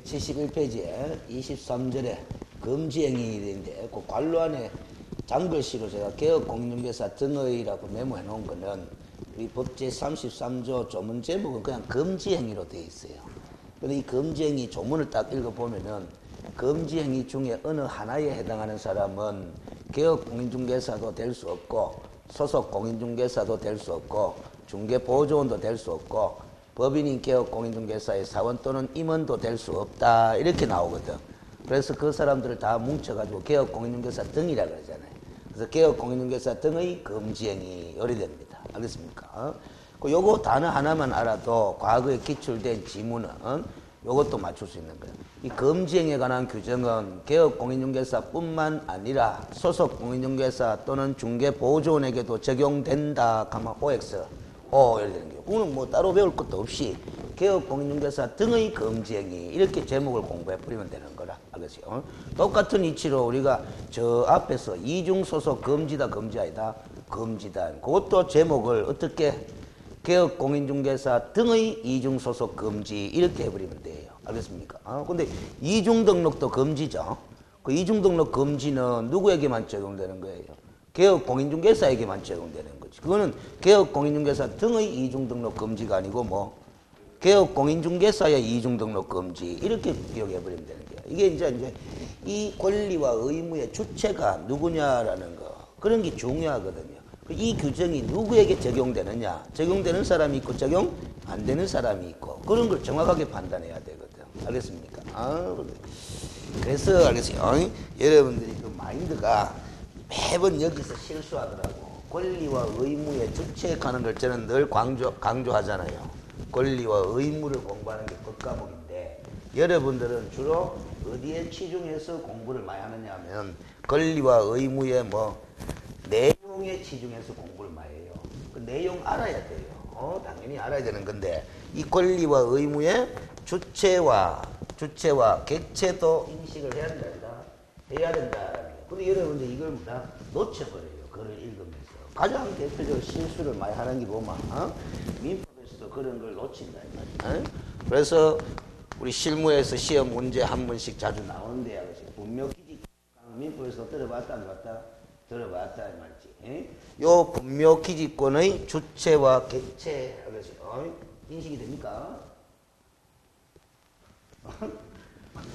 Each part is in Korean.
71페이지에 23절에 금지행위인데 그 관로 안에 장글씨로 제가 개업공인중개사 등의라고 메모해 놓은 거는 우리 법제 33조 조문 제목은 그냥 금지행위로 되어 있어요. 근데 이 금지행위 조문을 딱 읽어보면은 금지행위 중에 어느 하나에 해당하는 사람은 개업공인중개사도 될 수 없고 소속공인중개사도 될 수 없고 중개보조원도 될 수 없고 법인인 개업공인중개사의 사원 또는 임원도 될 수 없다 이렇게 나오거든. 그래서 그 사람들을 다 뭉쳐가지고 개업공인중개사 등이라 그러잖아요. 그래서 개업공인중개사 등의 금지행위 요리됩니다. 알겠습니까? 요거 단어 하나만 알아도 과거에 기출된 지문은 요것도 맞출 수 있는 거예요. 이 금지행위에 관한 규정은 개업공인중개사뿐만 아니라 소속공인중개사 또는 중개보조원에게도 적용된다. 가만 OX 이렇게 되는 거예요. 그거는 뭐 따로 배울 것도 없이 개업공인중개사 등의 금지행위 이렇게 제목을 공부해 버리면 되는 거라. 알겠어요? 똑같은 이치로 우리가 저 앞에서 이중소속 금지다 금지 아니다 금지다. 그것도 제목을 어떻게 개업공인중개사 등의 이중소속 금지 이렇게 해버리면 돼요. 알겠습니까? 근데 이중등록도 금지죠. 그 이중등록 금지는 누구에게만 적용되는 거예요? 개업공인중개사에게만 적용되는 거지. 그거는 개업공인중개사 등의 이중등록 금지가 아니고 뭐 개업공인중개사의 이중등록 금지 이렇게 기억해버리면 되는 거야. 이게 이제 이 권리와 의무의 주체가 누구냐라는 거 그런 게 중요하거든요. 이 규정이 누구에게 적용되느냐 적용되는 사람이 있고 적용 안 되는 사람이 있고 그런 걸 정확하게 판단해야 되거든. 알겠습니까? 그래서 알겠어요. 여러분들이 그 마인드가 매번 여기서 실수하더라고. 권리와 의무의 주체에 가는 걸 저는 늘 강조하잖아요. 권리와 의무를 공부하는 게 법과목인데 여러분들은 주로 어디에 치중해서 공부를 많이 하느냐 하면 권리와 의무의 뭐 내용에 치중해서 공부를 많이 해요. 그 내용 알아야 돼요. 당연히 알아야 되는 건데 이 권리와 의무의 주체와 객체도 인식을 해야 된다. 근데 여러분들 이걸 다 놓쳐버려요. 글을 읽으면서. 가장 대표적으로 실수를 많이 하는 게 보면 민법에서도 그런 걸 놓친다 이 말이야. 그래서 우리 실무에서 시험 문제 한 번씩 자주 나오는데요. 분묘기지 민법에서 들어봤다 안 봤다? 들어봤다 이 말이지. 요 분묘기지권의 주체와 객체 인식이 됩니까?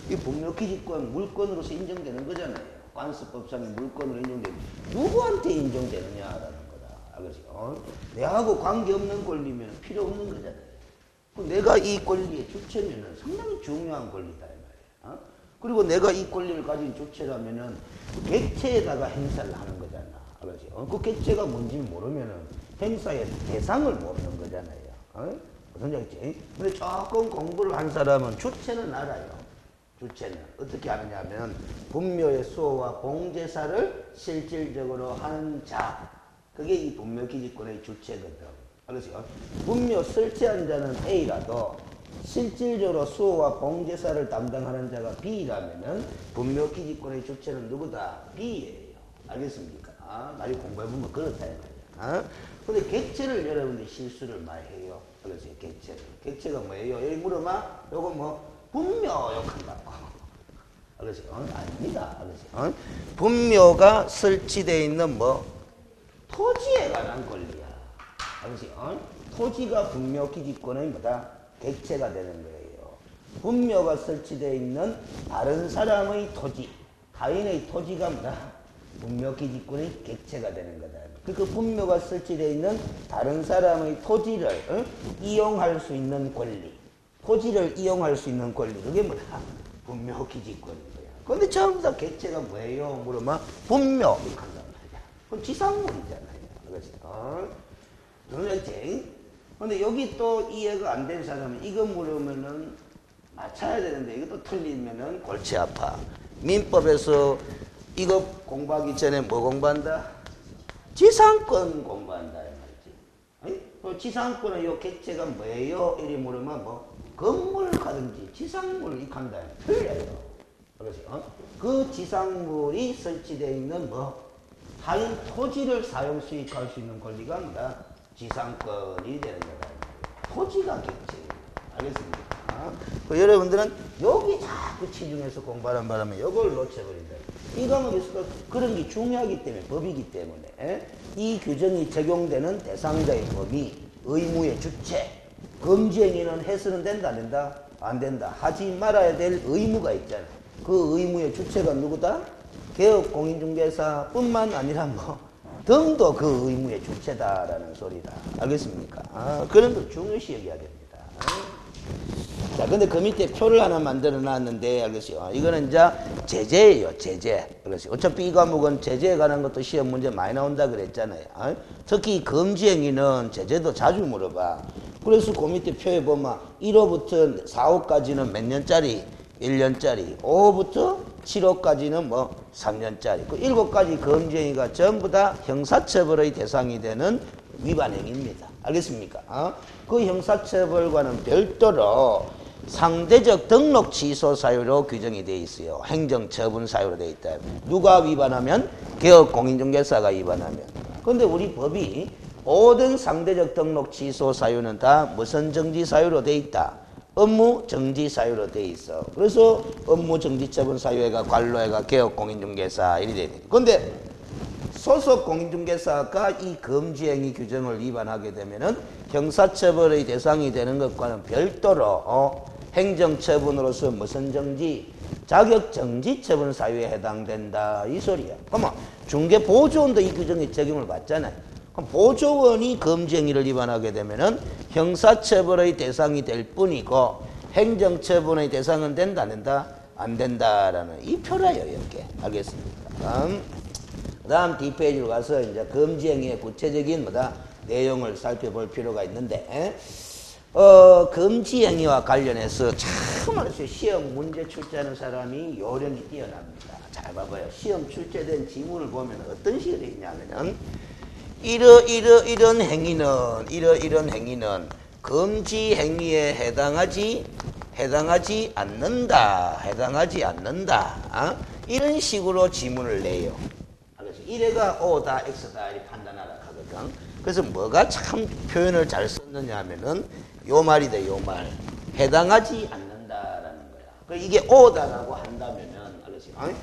이 분묘기지권 물권으로서 인정되는 거잖아요. 관습법상의 물권으로 인정되는 누구한테 인정되느냐라는 거다. 알겠어요? 내하고 관계없는 권리면 필요 없는 거잖아요. 내가 이 권리의 주체면은 상당히 중요한 권리다 이 말이에요. 그리고 내가 이 권리를 가진 주체라면은 그 객체에다가 행사를 하는 거잖아. 알겠어요? 그 객체가 뭔지 모르면은 행사의 대상을 모르는 거잖아요. 무슨 얘기지? 근데 조금 공부를 한 사람은 주체는 알아요. 주체는 어떻게 하느냐면 분묘의 수호와 봉제사를 실질적으로 하는 자 그게 이 분묘기지권의 주체거든. 알겠어요? 분묘 설치한 자는 A라도 실질적으로 수호와 봉제사를 담당하는 자가 B라면은 분묘기지권의 주체는 누구다? B예요. 알겠습니까? 나중에 공부해보면 그렇다 이 말이야. 근데 객체를 여러분들이 실수를 많이 해요. 알겠어요? 객체가 뭐예요? 여기 물어봐. 요거 뭐 분묘 욕한다고. 알겠어요? 아닙니다. 알겠어요? 분묘가 설치되어 있는 뭐 토지에 관한 권리야. 알겠어요? 토지가 분묘기지권의 뭐다? 객체가 되는 거예요. 분묘가 설치되어 있는 다른 사람의 토지, 타인의 토지가 뭐다? 분묘기지권의 객체가 되는 거다. 그 분묘가 설치되어 있는 다른 사람의 토지를 이용할 수 있는 권리. 토지를 이용할 수 있는 권리. 그게 뭐다? 분묘기지권인 거야. 그런데 전부 다 객체가 뭐예요? 물으면 분묘. 한단 말이야. 그건 지상물이잖아요. 그렇죠? 그렇지? 근데 여기 또 이해가 안 된 사람은 이거 물으면은 맞춰야 되는데 이것도 틀리면은 골치 아파. 민법에서 이거 공부하기 전에 뭐 공부한다? 지상권 공부한다. 이 말이지. 지상권의 요 객체가 뭐예요? 이리 물으면 뭐 건물 가든지 지상물을 익한다. 틀려요. 그렇죠? 그 지상물이 설치되어 있는 뭐 타인 토지를 사용 수익할 수 있는 권리가 뭐다? 지상권이 되는 거다. 토지가 객체예요. 알겠습니까? 그 여러분들은 여기 자꾸 치중해서 공부하는 바람에 이걸 놓쳐버린다. 이 과목에서도 그런 게 중요하기 때문에, 법이기 때문에 이 규정이 적용되는 대상자의 범위, 의무의 주체, 금지행위는 해서는 된다 안 된다? 안 된다. 하지 말아야 될 의무가 있잖아. 그 의무의 주체가 누구다? 개업공인중개사뿐만 아니라 뭐 등도 그 의무의 주체다라는 소리다. 알겠습니까? 그런 거 중요시 여겨야 됩니다. 자, 근데 그 밑에 표를 하나 만들어 놨는데, 알겠어요? 이거는 이제 제재예요, 제재. 알겠어요? 어차피 이 과목은 제재에 관한 것도 시험 문제 많이 나온다 그랬잖아요. 특히 금지행위는 제재도 자주 물어봐. 그래서 그 밑에 표에 보면 1호부터 4호까지는 몇 년짜리? 1년짜리. 5호부터 7호까지는 뭐 3년짜리. 그 7가지 금지행위가 전부 다 형사처벌의 대상이 되는 위반행위입니다. 알겠습니까? 그 형사처벌과는 별도로 상대적 등록 취소 사유로 규정이 되어 있어요. 행정처분 사유로 되어 있다. 누가 위반하면? 개업공인중개사가 위반하면. 그런데 우리 법이 모든 상대적 등록 취소 사유는 다 무슨 정지 사유로 되어 있다? 업무 정지 사유로 되어 있어. 그래서 업무 정지 처분 사유가 관로회가 개업공인중개사 이리 되어 있는. 그런데 소속 공인중개사가 이 금지행위 규정을 위반하게 되면은 형사처벌의 대상이 되는 것과는 별도로 행정처분으로서 무슨 정지? 자격정지 처분 사유에 해당된다 이 소리야. 그러면 중개보조원도 이 규정에 적용을 받잖아요. 그럼 보조원이 금지행위를 위반하게 되면은 형사처벌의 대상이 될 뿐이고 행정처분의 대상은 된다 안 된다? 안 된다라는 이 표라요 이렇게. 알겠습니까? 그 다음 뒷페이지로 가서 이제 금지행위의 구체적인 내용을 살펴볼 필요가 있는데, 금지행위와 관련해서 참 말해서 시험 문제 출제하는 사람이 요령이 뛰어납니다. 잘 봐봐요. 시험 출제된 지문을 보면 어떤 식으로 있냐면은, 이런 행위는 금지행위에 해당하지 않는다. 이런 식으로 지문을 내요. 이래가 O다, X다, 이렇게 판단하라 하거든. 그래서 뭐가 참 표현을 잘 썼느냐 하면은, 요 말이다, 요 말. 해당하지 않는다라는 거야. 이게 O다라고 한다면은, 알겠어요?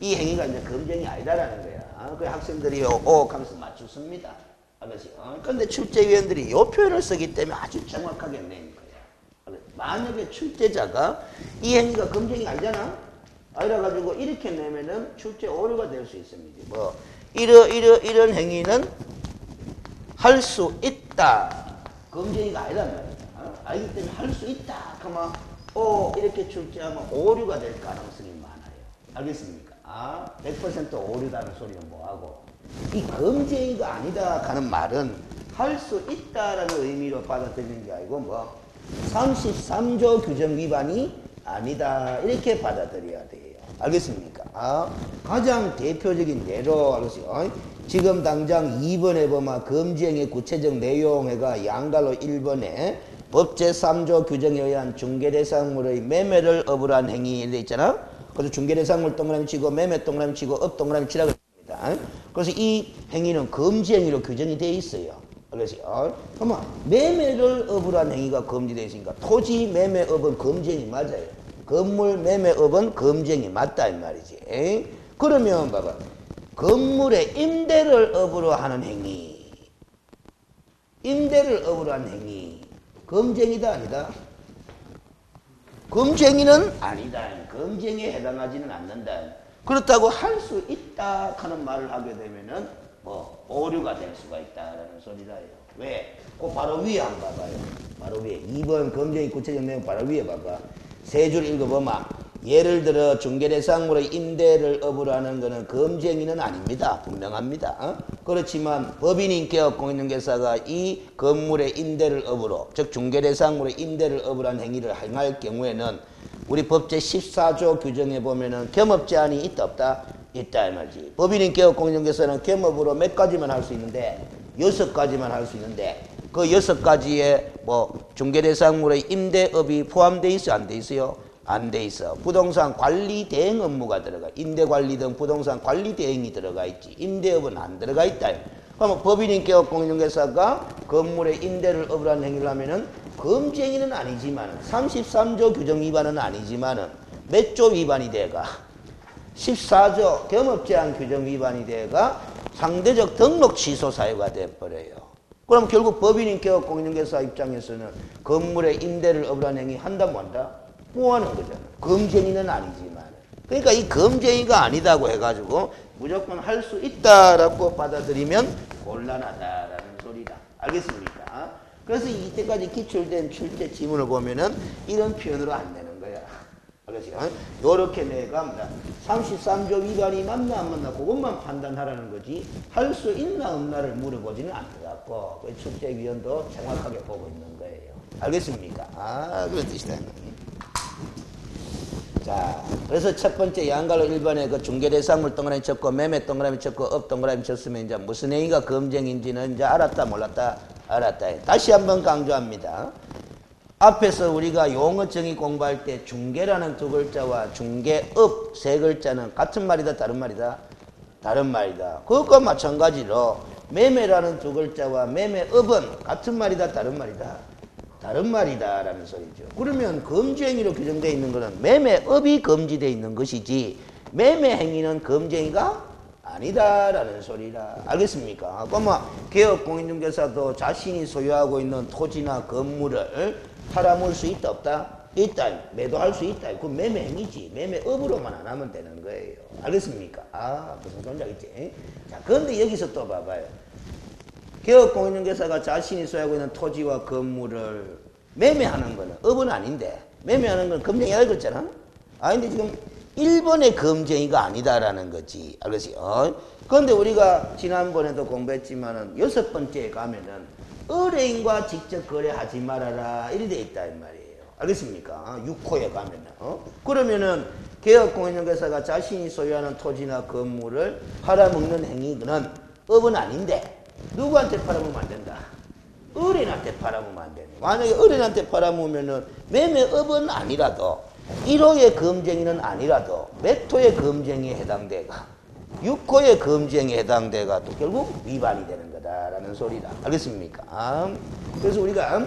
이 행위가 이제 금지행위 아니다라는 거야. 그 학생들이 O 하면서 맞추습니다. 알겠어요? 근데 출제위원들이 요 표현을 쓰기 때문에 아주 정확하게 낸 거야. 만약에 출제자가 이 행위가 금지행위 아니잖아? 이래가지고 이렇게 내면은 출제 오류가 될 수 있습니다. 뭐, 이런 행위는 할 수 있다. 금지행위가 아니란 말이야. 알기 때문에 할 수 있다. 그러면, 이렇게 출제하면 오류가 될 가능성이 많아요. 알겠습니까? 100% 오류다는 소리는 뭐하고. 이 금지행위가 아니다 하는 말은 할 수 있다라는 의미로 받아들이는 게 아니고, 33조 규정 위반이 아니다. 이렇게 받아들여야 돼요. 알겠습니까? 가장 대표적인 예로 알겠어요. 지금 당장 2번에 보면 금지행위 구체적 내용회가 양갈로 1번에 법 제3조 규정에 의한 중개대상물의 매매를 업으로 한 행위 돼 있잖아. 그래서 중개대상물 동그라미 치고 매매 동그라미 치고 업 동그라미 치라고 했습니다. 그래서 이 행위는 금지행위로 규정이 돼 있어요. 알겠어요? 그러면 매매를 업으로 한 행위가 금지되어 있으니까 토지 매매업은 금지행위 맞아요. 건물 매매업은 금지행위 맞다 이 말이지. 그러면 봐봐. 건물의 임대를 업으로 하는 행위. 임대를 업으로 하는 행위. 금지행위다 아니다? 금지행위는 아니다. 금지행위에 해당하지는 않는다. 그렇다고 할 수 있다 하는 말을 하게 되면은 오류가 될 수가 있다라는 소리라요. 왜? 그 바로 위에 한번 봐봐요. 바로 위에 2번 금지행위 구체적 내용 바로 위에 봐봐. 세 줄 읽어보면 예를 들어 중개대상물의 임대를 업으로 하는 것은 금지행위는 아닙니다. 분명합니다. 그렇지만 법인인 개업공인중개사가 이 건물의 임대를 업으로 즉 중개대상물의 임대를 업으로 한 행위를 행할 경우에는 우리 법 제14조 규정에 보면은 겸업 제한이 있다 없다? 있다 이 말이지. 법인인 개업공인중개사는 겸업으로 몇 가지만 할 수 있는데 6가지만 할 수 있는데 그 6가지에 중개대상물의 임대업이 포함되어 있어 안 돼 있어요? 안 돼 있어. 부동산 관리 대행 업무가 들어가. 임대관리 등 부동산 관리 대행이 들어가 있지. 임대업은 안 들어가 있다. 그러면 법인인 개업공인중개사가 건물의 임대를 업으로 하는 행위를 하면은 검증이는 아니지만 33조 규정 위반은 아니지만은 몇 조 위반이 돼가 14조 겸업제한 규정 위반이 돼가 상대적 등록 취소 사유가 돼버려요. 그럼 결국 법인인 개업공인중개사 입장에서는 건물의 임대를 억울한 행위 한다 뭐 한다? 뭐 하는 거잖아. 검증이는 아니지만. 그러니까 이 검증이가 아니다고 해가지고 무조건 할 수 있다라고 받아들이면 곤란하다라는 소리다. 알겠습니까? 그래서 이때까지 기출된 출제 지문을 보면은 이런 표현으로 안 되는 거야. 알겠어요? 요렇게 내가 33조 위반이 맞나 안 맞나 그것만 판단하라는 거지 할 수 있나 없나를 물어보지는 않고 출제위원도 정확하게 보고 있는 거예요. 알겠습니까? 그런 뜻이다. 자, 그래서 첫 번째 양갈로 1번에 그 중개대상물 동그라미 쳤고 매매 동그라미 쳤고 업 동그라미 쳤으면 이제 무슨 행위가 검증인지는 이제 알았다 몰랐다 알았다. 다시 한번 강조합니다. 앞에서 우리가 용어 정의 공부할 때 중개라는 두 글자와 중개업 세 글자는 같은 말이다 다른 말이다? 다른 말이다. 그것과 마찬가지로 매매라는 두 글자와 매매업은 같은 말이다 다른 말이다? 다른 말이다 라는 소리죠. 그러면 금지행위로 규정되어 있는 것은 매매업이 금지되어 있는 것이지 매매행위는 금지행위가 아니다 라는 소리라. 알겠습니까? 그러면 개업공인중개사도 자신이 소유하고 있는 토지나 건물을 팔아먹을 수 있다 없다? 있다. 매도할 수 있다. 그건 매매행위지. 매매업으로만 안 하면 되는 거예요. 알겠습니까? 무슨 소리인지 알겠지? 자, 그런데 여기서 또 봐봐요. 개업공인중개사가 자신이 소유하고 있는 토지와 건물을 매매하는 거는 업은 아닌데 매매하는 건 검증이라고 그랬잖아. 근데 지금 1번의 검증이가 아니다라는 거지. 알겠어요? 그런데 우리가 지난번에도 공부했지만은 6번째에 가면은 의뢰인과 직접 거래하지 말아라 이리 돼 있다 이 말이에요. 알겠습니까? 6호에 가면은 그러면은 개업공인중개사가 자신이 소유하는 토지나 건물을 팔아먹는 행위는 업은 아닌데 누구한테 팔아먹으면 안 된다? 의뢰인한테 팔아먹으면 안 된다. 만약에 의뢰인한테 팔아먹으면은 매매업은 아니라도 1호의 검증이는 아니라도 몇 호의 검증에 해당돼가 6호의 검증에 해당돼가 또 결국 위반이 되는 거다라는 소리다. 알겠습니까? 그래서 우리가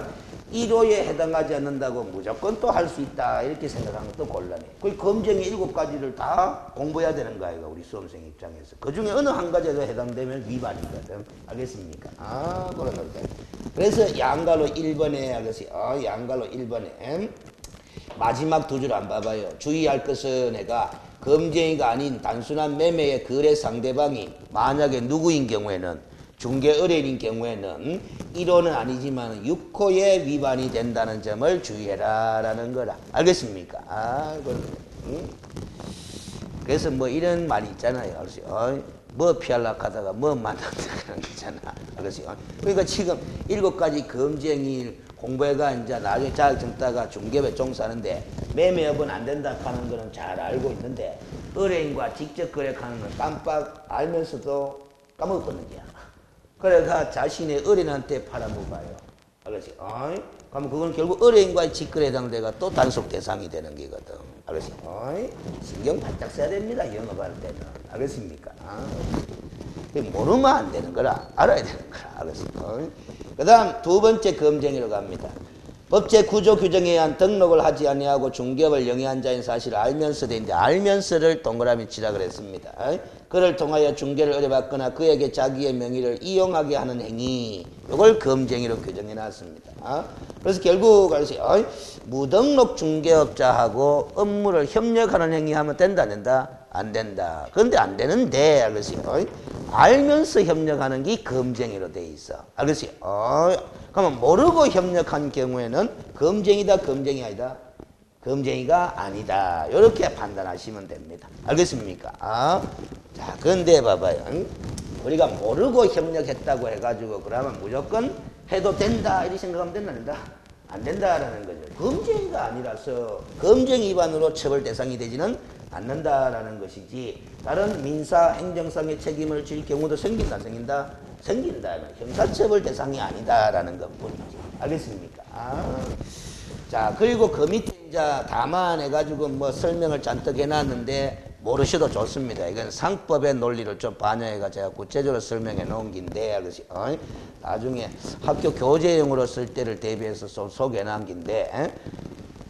1호에 해당하지 않는다고 무조건 또 할 수 있다 이렇게 생각하는 것도 곤란해. 그 검증의 7가지를 다 공부해야 되는 거야 이거 우리 수험생 입장에서. 그 중에 어느 한 가지에도 해당되면 위반이거든. 알겠습니까? 그런 거다. 그래서 양가로 1번에 알겠어요. 양가로 1번에 마지막 두 줄 안 봐봐요. 주의할 것은 내가 검증이가 아닌 단순한 매매의 거래 상대방이 만약에 누구인 경우에는 중개 의뢰인인 경우에는 1호는 아니지만 6호의 위반이 된다는 점을 주의해라 라는 거라. 알겠습니까? 그래서 뭐 이런 말이 있잖아요. 뭐 피하려고 하다가 뭐 만난다 그런 거잖아. 그러니까 지금 7가지 검증일 공부해가 이제 나중에 자격증 따가 중개업에 종사하는데 매매업은 안 된다 하는 거는 잘 알고 있는데 의뢰인과 직접 거래하는 건 깜빡 알면서도 까먹었거든요. 그래가 자신의 의뢰인한테 팔아먹어요. 알겠지? 그러면 그건 결국 의뢰인과의 직거래에 해당돼가 또 단속 대상이 되는 거거든. 알겠지? 신경 바짝 써야 됩니다. 영업할 때는. 알겠습니까? 모르면 안 되는 거라. 알아야 되는 거라. 알겠습니까? 그 다음 두 번째 검증이라고 합니다. 법제 구조 규정에 의한 등록을 하지 아니하고 중개업을 영위한 자인 사실을 알면서 되는데 알면서를 동그라미 치라 그랬습니다. 그를 통하여 중개를 의뢰받거나 그에게 자기의 명의를 이용하게 하는 행위 이걸 검증이로 규정해 놨습니다. 그래서 결국 무등록 중개업자하고 업무를 협력하는 행위하면 된다 안 된다? 안 된다. 그런데 안 되는데 알겠어요? 알면서 협력하는 게 검증이로 돼 있어. 알겠어요? 그러면 모르고 협력한 경우에는 검증이다 검증이 아니다? 검증이가 아니다. 이렇게 판단하시면 됩니다. 알겠습니까? 자, 그런데 봐봐요. 우리가 모르고 협력했다고 해가지고 그러면 무조건 해도 된다 이렇게 생각하면 된다 안 된다? 안 된다라는 거죠. 검증이가 아니라서 검증 위반으로 처벌 대상이 되지는 않는다라는 것이지 다른 민사 행정상의 책임을 질 경우도 생긴다 안 생긴다? 생긴다. 형사처벌 대상이 아니다라는 것뿐이지. 알겠습니까? 자, 그리고 그 밑에 이제 담아내가지고 뭐 설명을 잔뜩 해놨는데 모르셔도 좋습니다. 이건 상법의 논리를 좀 반영해가 제가 구체적으로 설명해 놓은 긴데, 나중에 학교 교재용으로 쓸 때를 대비해서 소개해 놓은 긴데,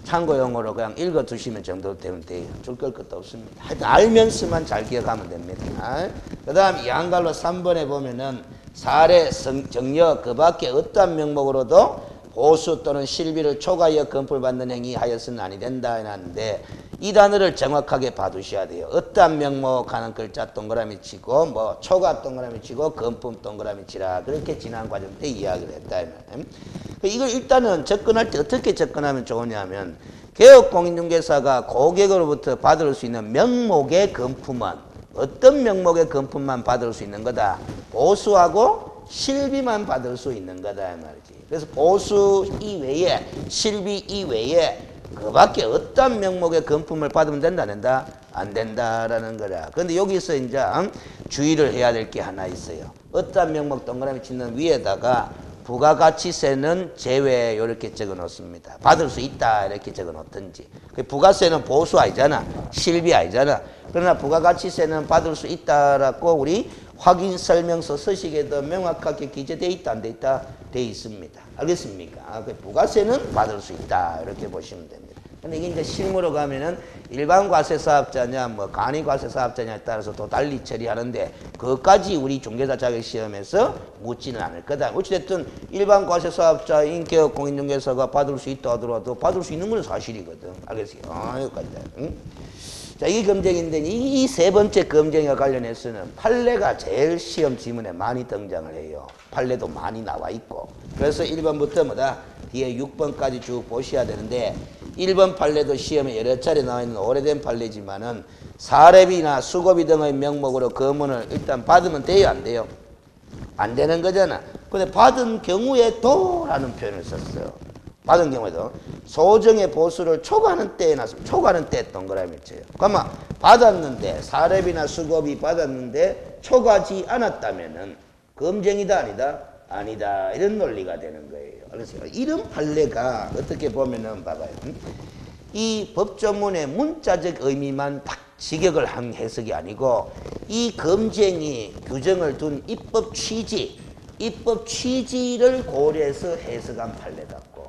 참고용으로 그냥 읽어 두시면 정도 되면 돼요. 줄 것도 없습니다. 하여튼 알면서만 잘 기억하면 됩니다. 그 다음 양갈로 3번에 보면은 사례, 정여 그 밖에 어떠한 명목으로도 보수 또는 실비를 초과하여 금품을 받는 행위 하여서는 아니 된다 해놨는데, 이 단어를 정확하게 봐두셔야 돼요. 어떠한 명목 하는 글자 동그라미 치고 뭐 초과 동그라미 치고 금품 동그라미 치라, 그렇게 지난 과정 때 이야기를 했다. 이걸 일단은 접근할 때 어떻게 접근하면 좋으냐면, 개업공인중개사가 고객으로부터 받을 수 있는 명목의 금품은 어떤 명목의 금품만 받을 수 있는 거다? 보수하고 실비만 받을 수 있는 거다 이 말이지. 그래서 보수 이외에 실비 이외에 그 밖에 어떤 명목의 금품을 받으면 된다 안 된다? 안 된다라는 거라. 그런데 여기서 이제 주의를 해야 될 게 하나 있어요. 어떤 명목 동그라미 치는 위에다가 부가가치세는 제외 이렇게 적어 놓습니다. 받을 수 있다 이렇게 적어 놓든지. 부가세는 보수 아니잖아. 실비 아니잖아. 그러나 부가가치세는 받을 수 있다라고 우리 확인 설명서 서식에도 명확하게 기재되어 있다 안 돼 있다? 돼 있습니다. 알겠습니까? 부가세는 받을 수 있다 이렇게 보시면 됩니다. 근데 이게 이제 실무로 가면은 일반 과세 사업자냐 뭐 간이 과세 사업자냐에 따라서 또 달리 처리하는데, 그것까지 우리 중개사 자격 시험에서 묻지는 않을 거다. 어찌됐든 일반 과세 사업자인 개업 공인중개사가 받을 수 있다 하더라도 받을 수 있는 건 사실이거든. 알겠어요? 여기까지다. 응? 자, 이 검증인데 이 세 번째 검증과 관련해서는 판례가 제일 시험 지문에 많이 등장을 해요. 판례도 많이 나와 있고. 그래서 1번부터 뭐다? 뒤에 6번까지 쭉 보셔야 되는데, 1번 판례도 시험에 여러 차례 나와 있는 오래된 판례지만은 사례비나 수고비 등의 명목으로 금원을 일단 받으면 돼요, 안 돼요? 안 되는 거잖아. 근데 받은 경우에 도라는 표현을 썼어요. 받은 경우에도 소정의 보수를 초과하는 때에 나서 초과하는 때 동그라미 쳐요. 그러면 받았는데 사례비나 수고비 받았는데 초과하지 않았다면은 검증이다 아니다? 아니다. 이런 논리가 되는 거예요. 그래서 이런 판례가 어떻게 보면은 봐봐요. 이 법조문의 문자적 의미만 딱 직역을 한 해석이 아니고, 이 검증이 규정을 둔 입법 취지를 고려해서 해석한 판례 같고,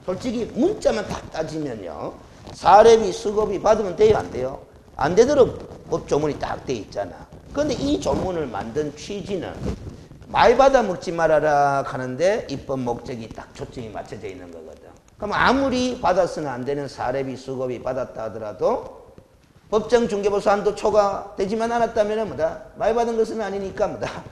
솔직히 문자만 딱 따지면요, 사례비, 수고비 받으면 돼요, 안 돼요? 안 되도록 법조문이 딱 돼 있잖아. 그런데 이 조문을 만든 취지는 많이 받아 먹지 말아라 하는데 입법 목적이 딱 초점이 맞춰져 있는 거거든. 그럼 아무리 받았으면 안 되는 사례비, 수고비 받았다 하더라도 법정 중개보수 한도 초과되지만 않았다면 뭐다? 많이 받은 것은 아니니까 뭐다?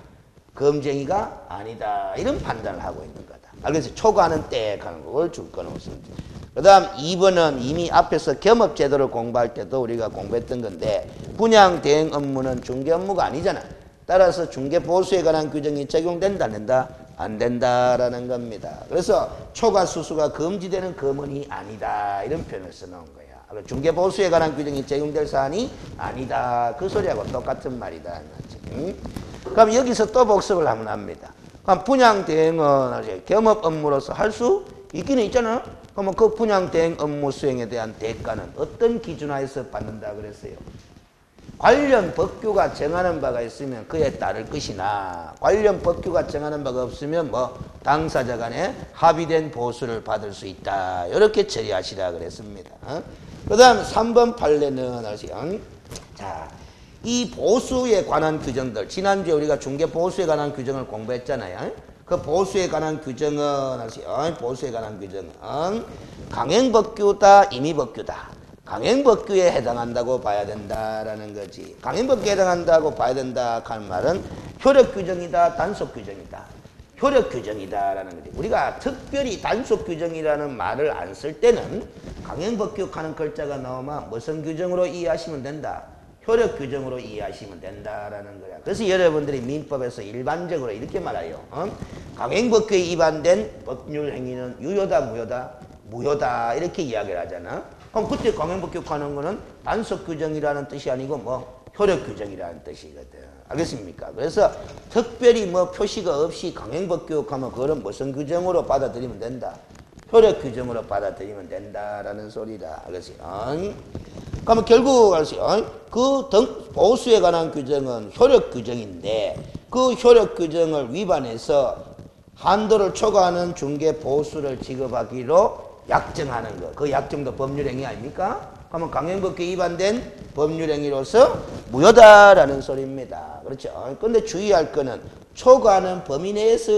검증이가 아니다. 이런 판단을 하고 있는 거다. 그래서 초과하는 때 하는 걸 줄 거는 없습니다. 그 다음 2번은 이미 앞에서 겸업제도를 공부할 때도 우리가 공부했던 건데, 분양 대행 업무는 중개 업무가 아니잖아. 따라서 중개보수에 관한 규정이 적용된다 안 된다? 안 된다라는 겁니다. 그래서 초과 수수가 금지되는 금원이 아니다. 이런 표현을 써놓은 거야. 중개보수에 관한 규정이 적용될 사안이 아니다. 그 소리하고 똑같은 말이다. 그럼 여기서 또 복습을 한번 합니다. 그럼 분양 대행은 겸업 업무로서 할 수 있기는 있잖아. 그러면 그 분양 대행 업무 수행에 대한 대가는 어떤 기준하에서 받는다 그랬어요? 관련 법규가 정하는 바가 있으면 그에 따를 것이나, 관련 법규가 정하는 바가 없으면 뭐 당사자 간에 합의된 보수를 받을 수 있다. 이렇게 처리하시라 그랬습니다. 그 다음 3번 판례는 아시죠? 자, 이 보수에 관한 규정들, 지난주에 우리가 중개보수에 관한 규정을 공부했잖아요. 그 보수에 관한 규정은 아시죠? 보수에 관한 규정은 강행법규다, 임의법규다. 강행법규에 해당한다고 봐야 된다라는 거지. 강행법규에 해당한다고 봐야 된다 하는 말은 효력규정이다, 단속규정이다. 효력규정이다라는 거지. 우리가 특별히 단속규정이라는 말을 안 쓸 때는 강행법규 하는 글자가 나오면 무슨 규정으로 이해하시면 된다? 효력규정으로 이해하시면 된다라는 거야. 그래서 여러분들이 민법에서 일반적으로 이렇게 말해요. 강행법규에 위반된 법률 행위는 유효다, 무효다? 무효다. 이렇게 이야기를 하잖아. 그럼 그때 강행법규 하는 거는 단속규정이라는 뜻이 아니고 뭐 효력규정이라는 뜻이거든. 알겠습니까? 그래서 특별히 뭐 표시가 없이 강행법규 하면 그거는 무슨 규정으로 받아들이면 된다? 효력 규정으로 받아들이면 된다라는 소리다. 그렇지? 그러면 결국 그 보수에 관한 규정은 효력 규정인데 그 효력 규정을 위반해서 한도를 초과하는 중개 보수를 지급하기로 약정하는 거. 그 약정도 법률행위 아닙니까? 그러면 강행법규 위반된 법률행위로서 무효다라는 소리입니다. 그렇죠? 근데 주의할 거는 초과하는 범위 내에서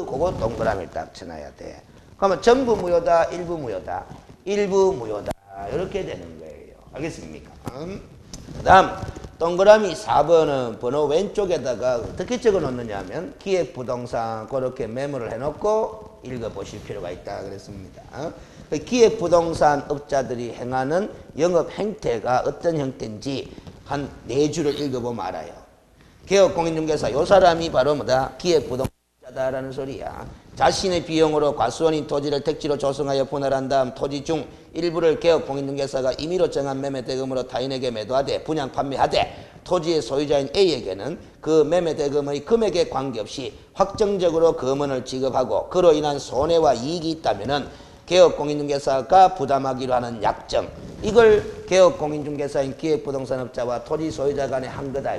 그거 동그라미를 딱 쳐놔야 돼. 그러면 전부 무효다, 일부 무효다, 일부 무효다 이렇게 되는 거예요. 알겠습니까? 그 다음 동그라미 4번은 번호 왼쪽에다가 어떻게 적어 놓느냐 하면 기획부동산 그렇게 메모를 해놓고 읽어보실 필요가 있다 그랬습니다. 기획부동산 업자들이 행하는 영업 행태가 어떤 형태인지 한 4줄을 읽어보면 알아요. 개업공인중개사 요 사람이 바로 뭐다? 기획부동산자다라는 소리야. 자신의 비용으로 과수원인 토지를 택지로 조성하여 분할한 다음 토지 중 일부를 개업공인중개사가 임의로 정한 매매대금으로 타인에게 매도하되 분양 판매하되 토지의 소유자인 A에게는 그 매매대금의 금액에 관계없이 확정적으로 금원을 지급하고 그로 인한 손해와 이익이 있다면 개업공인중개사가 부담하기로 하는 약정, 이걸 개업공인중개사인 기획부동산업자와 토지 소유자 간에 한 거다.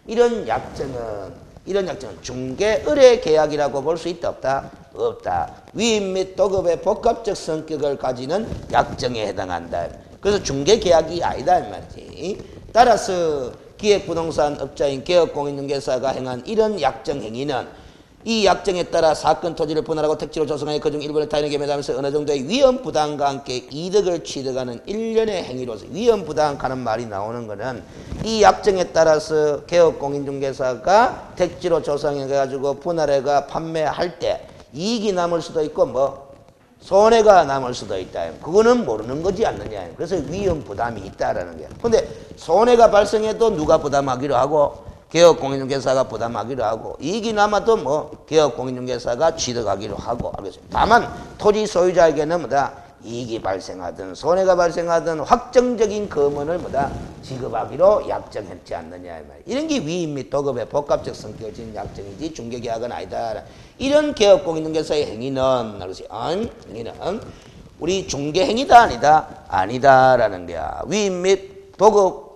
이런 약정은 중개의뢰 계약이라고 볼 수 있다 없다? 없다. 위임 및 도급의 복합적 성격을 가지는 약정에 해당한다. 그래서 중개계약이 아니다 이 말이지. 따라서 기획부동산 업자인 개업공인중개사가 행한 이런 약정 행위는 이 약정에 따라 사건 토지를 분할하고 택지로 조성하여 그중 일부를 타인에게 매도하면서 어느 정도의 위험 부담과 함께 이득을 취득하는 일련의 행위로서, 위험 부담하는 말이 나오는 것은 이 약정에 따라서 개업공인중개사가 택지로 조성해 가지고 분할해가 판매할 때 이익이 남을 수도 있고 손해가 남을 수도 있다. 그거는 모르는 거지 않느냐. 그래서 위험 부담이 있다라는 거야. 근데 손해가 발생해도 누가 부담하기로 하고 개업공인중개사가 부담하기로 하고 이익이 남아도 개업공인중개사가 취득하기로 하고. 다만 토지 소유자에게는 이익이 발생하든 손해가 발생하든 확정적인 금원을 지급하기로 약정했지 않느냐. 이런 게 위임 및 도급의 복합적 성격을 지닌 약정이지 중개계약은 아니다. 이런 개업공인중개사의 행위는 우리 중개행위다 아니다? 아니다라는 거야. 위임 및 도급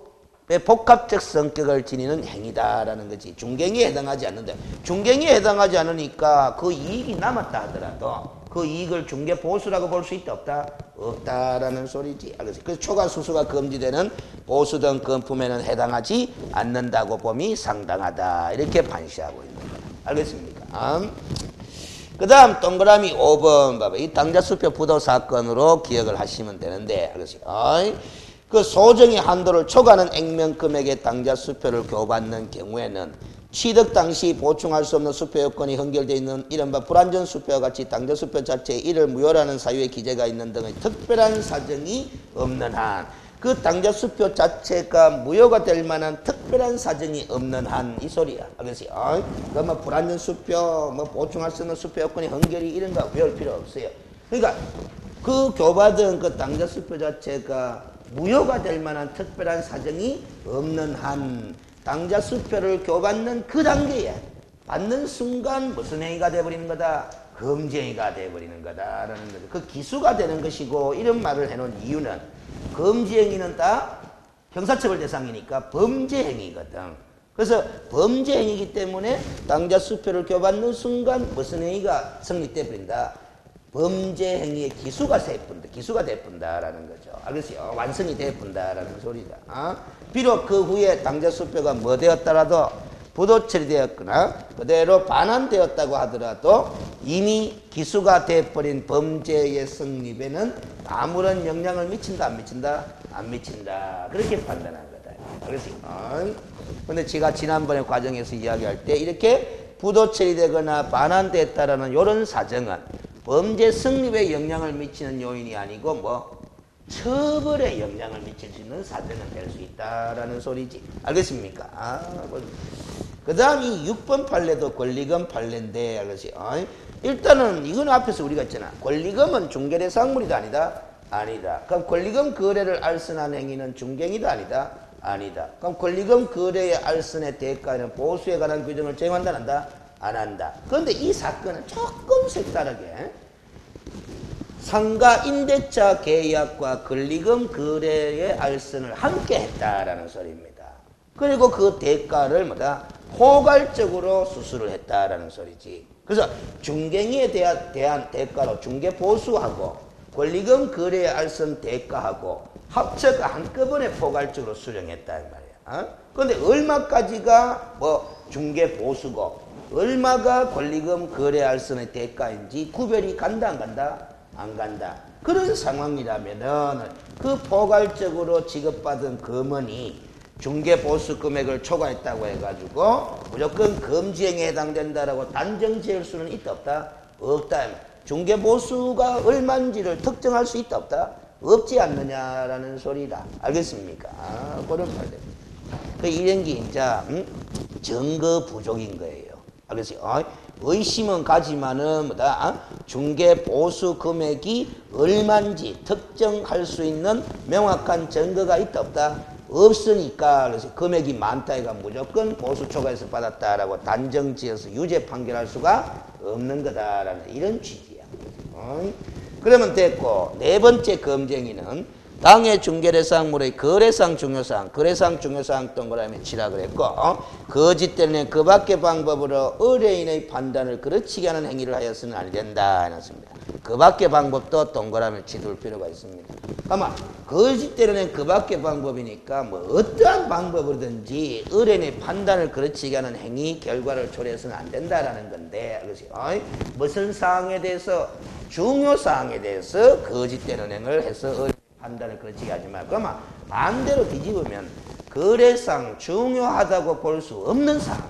복합적 성격을 지니는 행위다라는 거지. 중개행위에 해당하지 않는다. 중개행위에 해당하지 않으니까 그 이익이 남았다 하더라도 그 이익을 중개보수라고 볼 수 있다 없다? 없다라는 소리지. 그래서 초과수수가 금지되는 보수 등 금품에는 해당하지 않는다고 봄이 상당하다. 이렇게 판시하고 있는 거다. 알겠습니까? 그 다음 동그라미 5번 봐봐. 이 당자수표 부도 사건으로 기억을 하시면 되는데, 그 소정의 한도를 초과하는 액면금액의 당자수표를 교받는 경우에는 취득 당시 보충할 수 없는 수표 요건이 헌결되어 있는 이른바 불완전 수표와 같이 당자수표 자체에 이를 무효라는 사유의 기재가 있는 등의 특별한 사정이 없는 한, 그 당자수표 자체가 무효가 될 만한 특별한 사정이 없는 한, 이 소리야. 그래서 그 불완전 수표, 보충할 수 없는 수표 요건이 헌결이 이런 거 외울 필요 없어요. 그러니까 그 교받은 그 당자수표 자체가 무효가 될 만한 특별한 사정이 없는 한 당자수표를 교받는 그 단계에 받는 순간 무슨 행위가 되어버리는 거다? 금지행위가 되어버리는 거다라는 거죠. 그 기수가 되는 것이고, 이런 말을 해놓은 이유는 금지행위는 다 형사처벌 대상이니까 범죄행위거든. 그래서 범죄행위이기 때문에 당자수표를 교받는 순간 무슨 행위가 성립돼 버린다? 범죄 행위의 기수가 돼본다라는 거죠. 알겠어요? 완성이 돼본다라는 소리다. 비록 그 후에 당자수표가 되었더라도 부도 처리되었거나 그대로 반환되었다고 하더라도 이미 기수가 돼버린 범죄의 성립에는 아무런 영향을 미친다 안 미친다? 안 미친다. 그렇게 판단한 거다. 알겠어요? 근데 제가 지난번에 과정에서 이야기할 때 이렇게 부도 처리되거나 반환됐다라는 이런 사정은 범죄 성립에 영향을 미치는 요인이 아니고 처벌에 영향을 미칠 수 있는 사정은 될 수 있다라는 소리지. 알겠습니까? 그 다음 이 6번 판례도 권리금 판례인데, 알겠어요? 일단은 이건 앞에서 우리가 했잖아. 권리금은 중개대상물이다 아니다? 아니다. 그럼 권리금 거래를 알선한 행위는 중개행위다 아니다? 아니다. 그럼 권리금 거래의 알선의 대가는 보수에 관한 규정을 적용한다 안 한다? 안 한다. 그런데 이 사건은 조금 색다르게 상가 임대차 계약과 권리금 거래의 알선을 함께 했다라는 소리입니다. 그리고 그 대가를 뭐다? 포괄적으로 수수를 했다라는 소리지. 그래서 중갱이에 대한 대가로 중개보수하고 권리금 거래의 알선 대가하고 합쳐가 한꺼번에 포괄적으로 수령했다 이 말이야. 그런데 얼마까지가 뭐 중개보수고 얼마가 권리금 거래 알선의 대가인지 구별이 간다 안 간다? 안 간다. 그런 상황이라면은 그 포괄적으로 지급받은 금원이 중개보수 금액을 초과했다고 해가지고 무조건 금지행위에 해당된다라고 단정 지을 수는 있다 없다? 없다. 중개보수가 얼마인지를 특정할 수 있다 없다? 없지 않느냐라는 소리다. 알겠습니까? 그런 말입니다. 이런 게 이제 증거 부족인 거예요. 알겠어요? 의심은 가지만은 뭐다? 중개보수 금액이 얼마인지 특정할 수 있는 명확한 증거가 있다 없다? 없으니까 그래서 금액이 많다 해가 무조건 보수 초과해서 받았다라고 단정 지어서 유죄 판결할 수가 없는 거다라는 이런 취지야. 그러면 됐고, 네 번째 검증이는 당해 중개대상물의 거래상 중요사항, 거래상 중요사항 동그라미 치라 그랬고, 거짓 때문에 그 밖의 방법으로 의뢰인의 판단을 그르치게 하는 행위를 하여서는 안 된다 해놨습니다. 그 밖의 방법도 동그라미를 치둘 필요가 있습니다. 아마 거짓 때문에 그 밖의 방법이니까 뭐 어떠한 방법으로든지 의뢰인의 판단을 그르치게 하는 행위 결과를 초래해서는 안 된다라는 건데, 그렇지? 무슨 사항에 대해서 중요 사항에 대해서 거짓된 은행을 해서 의뢰인의 판단을 그르치게 하지 말고, 그러면 반대로 뒤집으면 거래상 중요하다고 볼 수 없는 사항,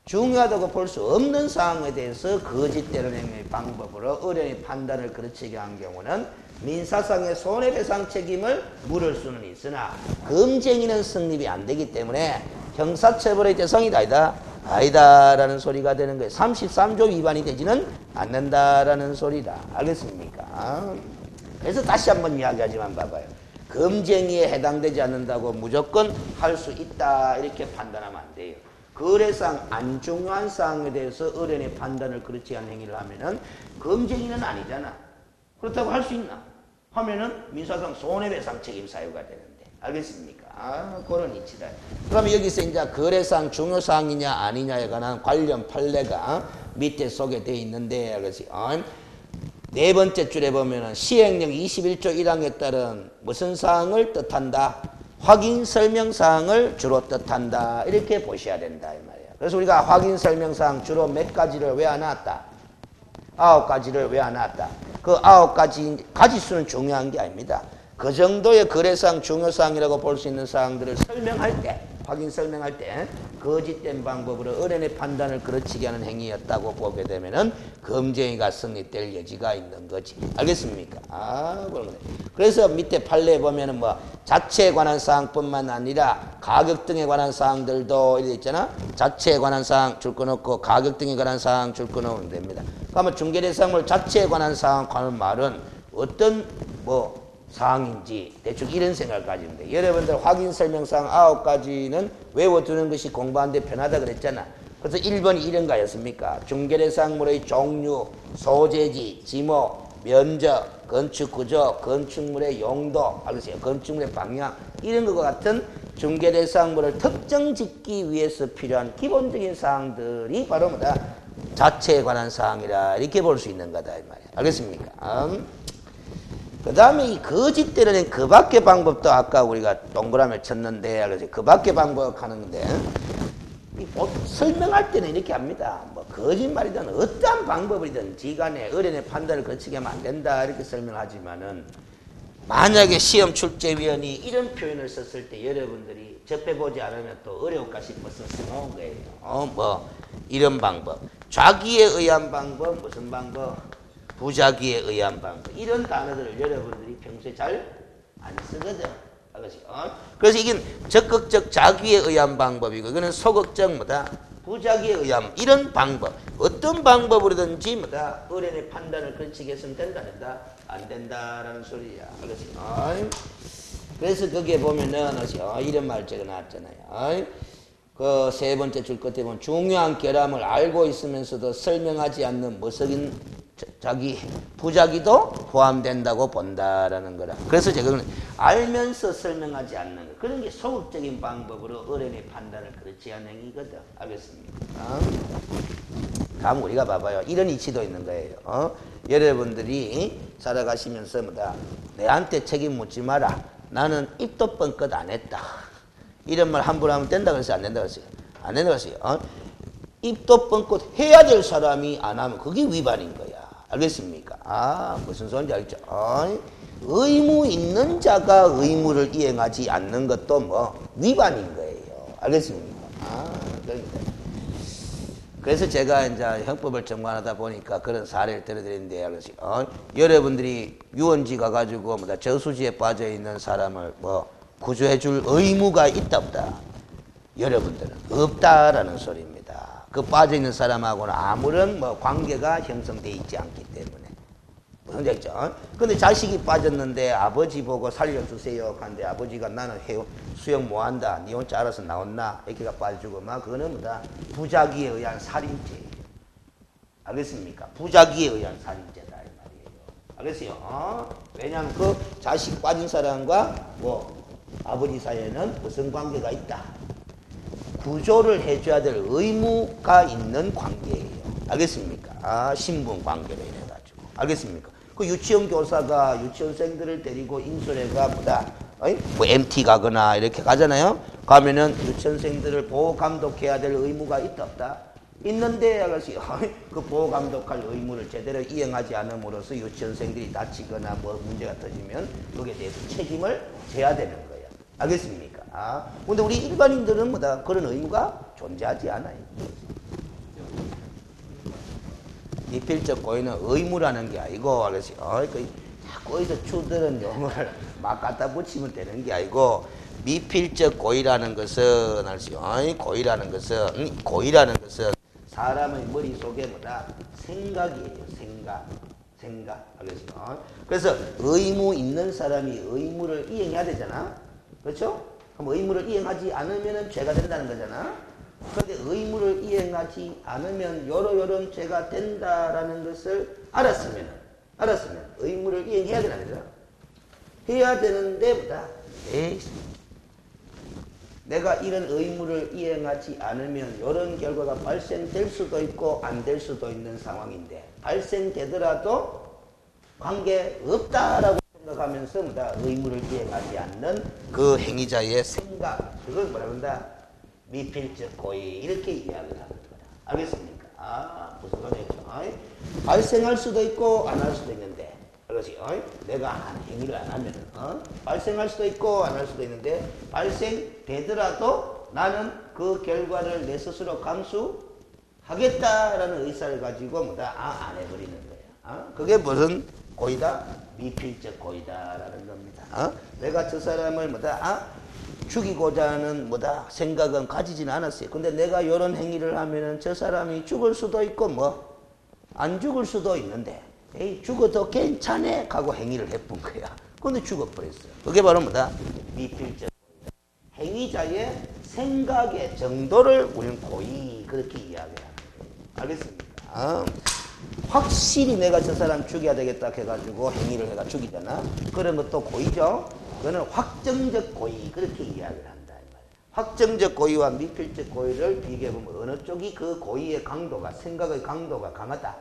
중요하다고 볼 수 없는 사항에 대해서 거짓된 은행의 방법으로 의뢰인의 판단을 그르치게 한 경우는 민사상의 손해배상 책임을 물을 수는 있으나 금쟁이는 성립이 안 되기 때문에 형사처벌의 대상이다 아니다? 아니다라는 소리가 되는 거예요. 33조 위반이 되지는 않는다라는 소리다. 알겠습니까? 그래서 다시 한번 이야기하지만 봐봐요. 금쟁이에 해당되지 않는다고 무조건 할 수 있다 이렇게 판단하면 안 돼요. 거래상 안 중요한 사항에 대해서 의뢰인의 판단을 그렇지 않은 행위를 하면은 금쟁이는 아니잖아. 그렇다고 할 수 있나? 하면은 민사상 손해배상 책임 사유가 되는데. 알겠습니까? 그런 이치다. 그러면 여기서 이제 거래상 중요사항이냐 아니냐에 관한 관련 판례가 밑에 소개되어 있는데, 그렇지? 네 번째 줄에 보면은 시행령 21조 1항에 따른 무슨 사항을 뜻한다? 확인 설명 사항을 주로 뜻한다. 이렇게 보셔야 된다 이 말이야. 그래서 우리가 확인 설명 사항 주로 몇 가지를 왜 안 놨다? 9가지를 왜 안 놨다? 그 9가지 가지수는 중요한 게 아닙니다. 그 정도의 거래상 중요사항이라고 볼 수 있는 사항들을 설명할 때, 확인 설명할 때 거짓된 방법으로 의뢰인의 판단을 그르치게 하는 행위였다고 보게 되면은 금쟁이가 성립될 여지가 있는 거지. 알겠습니까? 그런 거네. 그래서 밑에 판례에 보면은 뭐 자체에 관한 사항뿐만 아니라 가격 등에 관한 사항들도 이렇게 있잖아. 자체에 관한 사항 줄 거 넣고 가격 등에 관한 사항 줄 거 넣으면 됩니다. 그러면 중개대상물 자체에 관한 사항 하는 말은 어떤 뭐 사항인지 대충 이런 생각을 가지면 돼. 여러분들 확인 설명사항 9가지는 외워두는 것이 공부하는데 편하다 그랬잖아. 그래서 1번이 이런 거였습니까? 중개대상물의 종류, 소재지, 지목, 면적, 건축구조, 건축물의 용도, 알겠어요? 건축물의 방향, 이런 것과 같은 중개대상물을 특정 짓기 위해서 필요한 기본적인 사항들이 바로 뭐다? 자체에 관한 사항이라 이렇게 볼 수 있는 거다 이 말이야. 알겠습니까? 그 다음에 이 거짓되는 그 밖의 방법도 아까 우리가 동그라미를 쳤는데, 그 밖의 방법 하는 건데, 설명할 때는 이렇게 합니다. 뭐 거짓말이든 어떠한 방법이든 지간에 의뢰인의 판단을 거치게 하면 안 된다 이렇게 설명하지만은, 만약에 시험 출제위원이 이런 표현을 썼을 때 여러분들이 접해보지 않으면 또 어려울까 싶어서 써놓은 거예요. 뭐 이런 방법, 자기에 의한 방법, 무슨 방법? 부자기에 의한 방법, 이런 단어들을 여러분들이 평소에 잘 안 쓰거든. 그래서 이게 적극적 자기에 의한 방법이고, 이거는 소극적 뭐다? 부자기에 의한 이런 방법, 어떤 방법으로든지 뭐다? 의뢰인의 판단을 그르치게 해서는 된다, 된다? 안 된다라는 소리야. 그래서 거기에 보면은 이런 말 적어놨잖아요. 그 세 번째 줄 끝에 보면 중요한 결함을 알고 있으면서도 설명하지 않는 무석인 자기 부작위도 포함된다고 본다라는 거라. 그래서 제가 알면서 설명하지 않는 거. 그런 게 소극적인 방법으로 어른의 판단을 그렇지 않은 행위거든. 알겠습니까? 다음 우리가 봐봐요. 이런 이치도 있는 거예요. 여러분들이 살아가시면서 뭐다. 내한테 책임 묻지 마라. 나는 입도 뻥끗 안 했다. 이런 말 함부로 하면 된다 그랬어요? 안 된다 그랬어요? 안 된다 그랬어요? 입도 뻥끗 해야 될 사람이 안 하면 그게 위반인 거야. 알겠습니까? 무슨 소리인지 알죠? 의무 있는 자가 의무를 이행하지 않는 것도 뭐 위반인 거예요. 알겠습니까? 그러니까. 그래서 제가 이제 형법을 전공하다 보니까 그런 사례를 들어드리는데, 여러분들이 유원지 가가지고 뭐다 저수지에 빠져 있는 사람을 뭐 구조해줄 의무가 있다 없다? 여러분들은 없다라는 소리입니다. 그 빠져 있는 사람하고는 아무런 뭐 관계가 형성돼 있지 않기 때문에. 형제죠. 근데 자식이 빠졌는데 아버지 보고 살려주세요. 근데 아버지가 나는 수영 못한다. 니 혼자 알아서 나온나? 애기가 빠지고 막 그거는 뭐다 부작위에 의한 살인죄예요. 알겠습니까? 부작위에 의한 살인죄다 이 말이에요. 알겠어요? 왜냐하면 그 자식 빠진 사람과 뭐 아버지 사이에는 무슨 관계가 있다. 구조를 해줘야 될 의무가 있는 관계예요. 알겠습니까? 신분 관계로 인해가지고. 알겠습니까? 그 유치원 교사가 유치원생들을 데리고 인솔회가 뭐다? 뭐 MT 가거나 이렇게 가잖아요? 가면은 유치원생들을 보호 감독해야 될 의무가 있다 없다? 있는데 아가씨 그 보호 감독할 의무를 제대로 이행하지 않음으로써 유치원생들이 다치거나 뭐 문제가 터지면 거기에 대해서 책임을 져야 되는 거예요. 알겠습니까? 근데 우리 일반인들은 뭐다? 그런 의무가 존재하지 않아요. 미필적 고의는 의무라는 게 아니고, 알겠어요? 거기서 추들은 용어를 막 갖다 붙이면 되는 게 아니고, 미필적 고의라는 것은, 알겠어요? 고의라는 것은 사람의 머릿속에 뭐다? 생각이에요. 생각. 알겠어요? 그래서 의무 있는 사람이 의무를 이행해야 되잖아. 그렇죠? 그럼 의무를 이행하지 않으면 죄가 된다는 거잖아. 그런데 의무를 이행하지 않으면 요런 죄가 된다라는 것을 알았으면 의무를 이행해야 되나 되잖아. 해야 되는데 뭐다? 내가 이런 의무를 이행하지 않으면 이런 결과가 발생될 수도 있고 안 될 수도 있는 상황인데 발생되더라도 관계 없다라고 생각하면서 뭐다 의무를 이행하지 않는 그 행위자의 생각, 그걸 뭐라 그런다? 미필적 고의, 이렇게 이야기를 하는 거다. 알겠습니까? 무슨 소리죠? 발생할 수도 있고 안 할 수도 있는데, 그렇지? 내가 한 행위를 안 하면은 발생할 수도 있고 안 할 수도 있는데 발생되더라도 나는 그 결과를 내 스스로 감수하겠다라는 의사를 가지고 뭐다 안 해버리는 거야. 그게 무슨 고의다? 미필적 고의다라는 겁니다. 내가 저 사람을 뭐다 죽이고자 하는 뭐다 생각은 가지지는 않았어요. 근데 내가 이런 행위를 하면은 저 사람이 죽을 수도 있고 뭐 안 죽을 수도 있는데 에이 죽어도 괜찮아 하고 행위를 해본 거야. 근데 죽어버렸어요. 그게 바로 뭐다? 미필적 고의다. 행위자의 생각의 정도를 우리는 고의, 그렇게 이야기하는 거예요. 알겠습니까? 확실히 내가 저 사람 죽여야 되겠다 해가지고 행위를 해가 죽이잖아. 그런 것도 고의죠. 그거는 확정적 고의, 그렇게 이야기를 한다 이 말이야. 확정적 고의와 미필적 고의를 비교해보면 어느 쪽이 그 고의의 강도가, 생각의 강도가 강하다?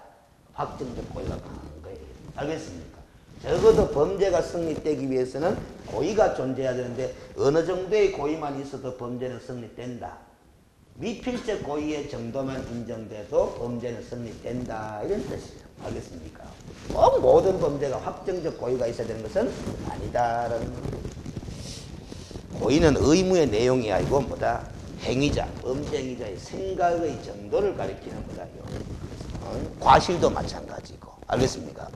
확정적 고의가 강한 거예요. 알겠습니까? 적어도 범죄가 성립되기 위해서는 고의가 존재해야 되는데 어느 정도의 고의만 있어도 범죄는 성립된다. 미필적 고의의 정도만 인정돼도 범죄는 성립된다, 이런 뜻이에요. 알겠습니까? 꼭 모든 범죄가 확정적 고의가 있어야 되는 것은 아니다라는 겁니다. 고의는 의무의 내용이 아니고 뭐다? 행위자, 범죄 행위자의 생각의 정도를 가리키는 거다. 과실도 마찬가지고. 알겠습니까?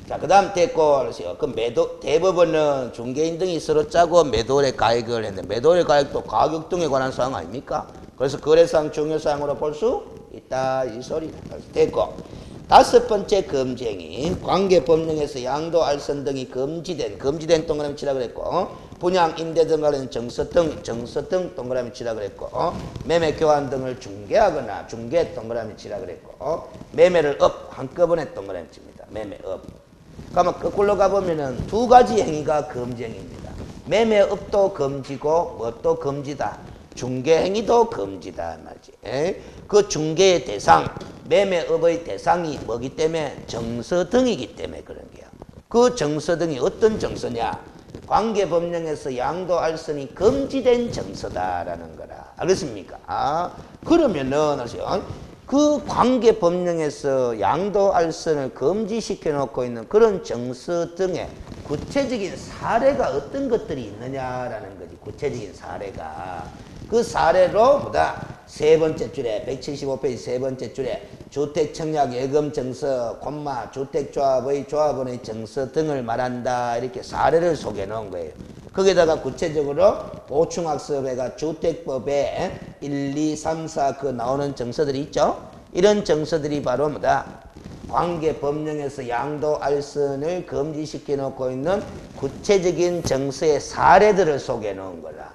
자, 그 다음 됐고, 알았어요. 그 대법원은 중개인 등이 서로 짜고 매도의 가액을 했는데, 매도의 가액도 가격 등에 관한 사항 아닙니까? 그래서 거래상 중요사항으로 볼 수 있다, 이 소리. 됐고, 다섯 번째 금지행위, 관계법령에서 양도, 알선 등이 금지된 동그라미 치라 그랬고, 분양, 임대 등 관련 정서 등 동그라미 치라 그랬고, 매매 교환 등을 중개 동그라미 치라 그랬고, 매매를 업 한꺼번에 동그라미 칩니다. 매매업. 그러면 거꾸로 가보면은 두 가지 행위가 금지행위입니다. 매매업도 금지고 뭣도 금지다. 중개행위도 금지다 말이지. 그 중개의 대상, 매매업의 대상이 뭐기 때문에 정서 등이기 때문에 그런 게야. 그 정서 등이 어떤 정서냐? 관계법령에서 양도알선이 금지된 정서다라는 거라. 알겠습니까? 그러면은 그 관계법령에서 양도알선을 금지시켜 놓고 있는 그런 정서 등의 구체적인 사례가 어떤 것들이 있느냐라는 거지. 구체적인 사례가. 그 사례로 보다 세 번째 줄에 175페이지 세 번째 줄에 주택청약 예금 정서, 주택조합의 조합원의 정서 등을 말한다. 이렇게 사례를 소개해 놓은 거예요. 거기다가 구체적으로 보충학습회가 주택법에 1, 2, 3, 4 그 나오는 정서들이 있죠. 이런 정서들이 바로 뭐다? 관계법령에서 양도알선을 금지시켜 놓고 있는 구체적인 정서의 사례들을 소개해 놓은 거라.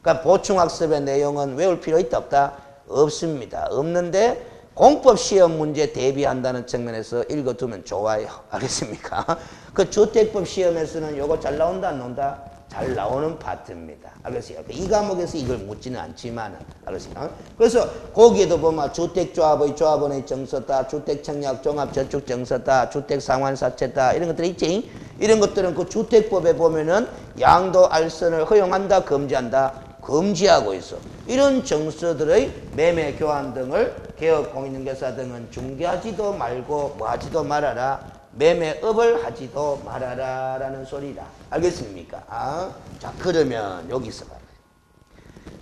그러니까 보충학습의 내용은 외울 필요 있다 없다? 없습니다. 없는데 공법 시험 문제 대비한다는 측면에서 읽어두면 좋아요. 알겠습니까? 그 주택법 시험에서는 요거 잘 나온다 안 나온다? 잘 나오는 파트입니다. 알겠어요? 이 과목에서 이걸 묻지는 않지만, 알겠어요? 그래서 거기에도 보면 주택조합의 조합원의 정서다, 주택청약 종합저축정서다, 주택상환사채다 이런 것들이 있지. 이런 것들은 그 주택법에 보면은 양도알선을 허용한다, 금지한다, 금지하고 있어. 이런 정서들의 매매 교환 등을 개업공인중개사 등은 중개하지도 말고 뭐 하지도 말아라. 매매업을 하지도 말아라 라는 소리다. 알겠습니까? 자, 그러면 여기서 봐요.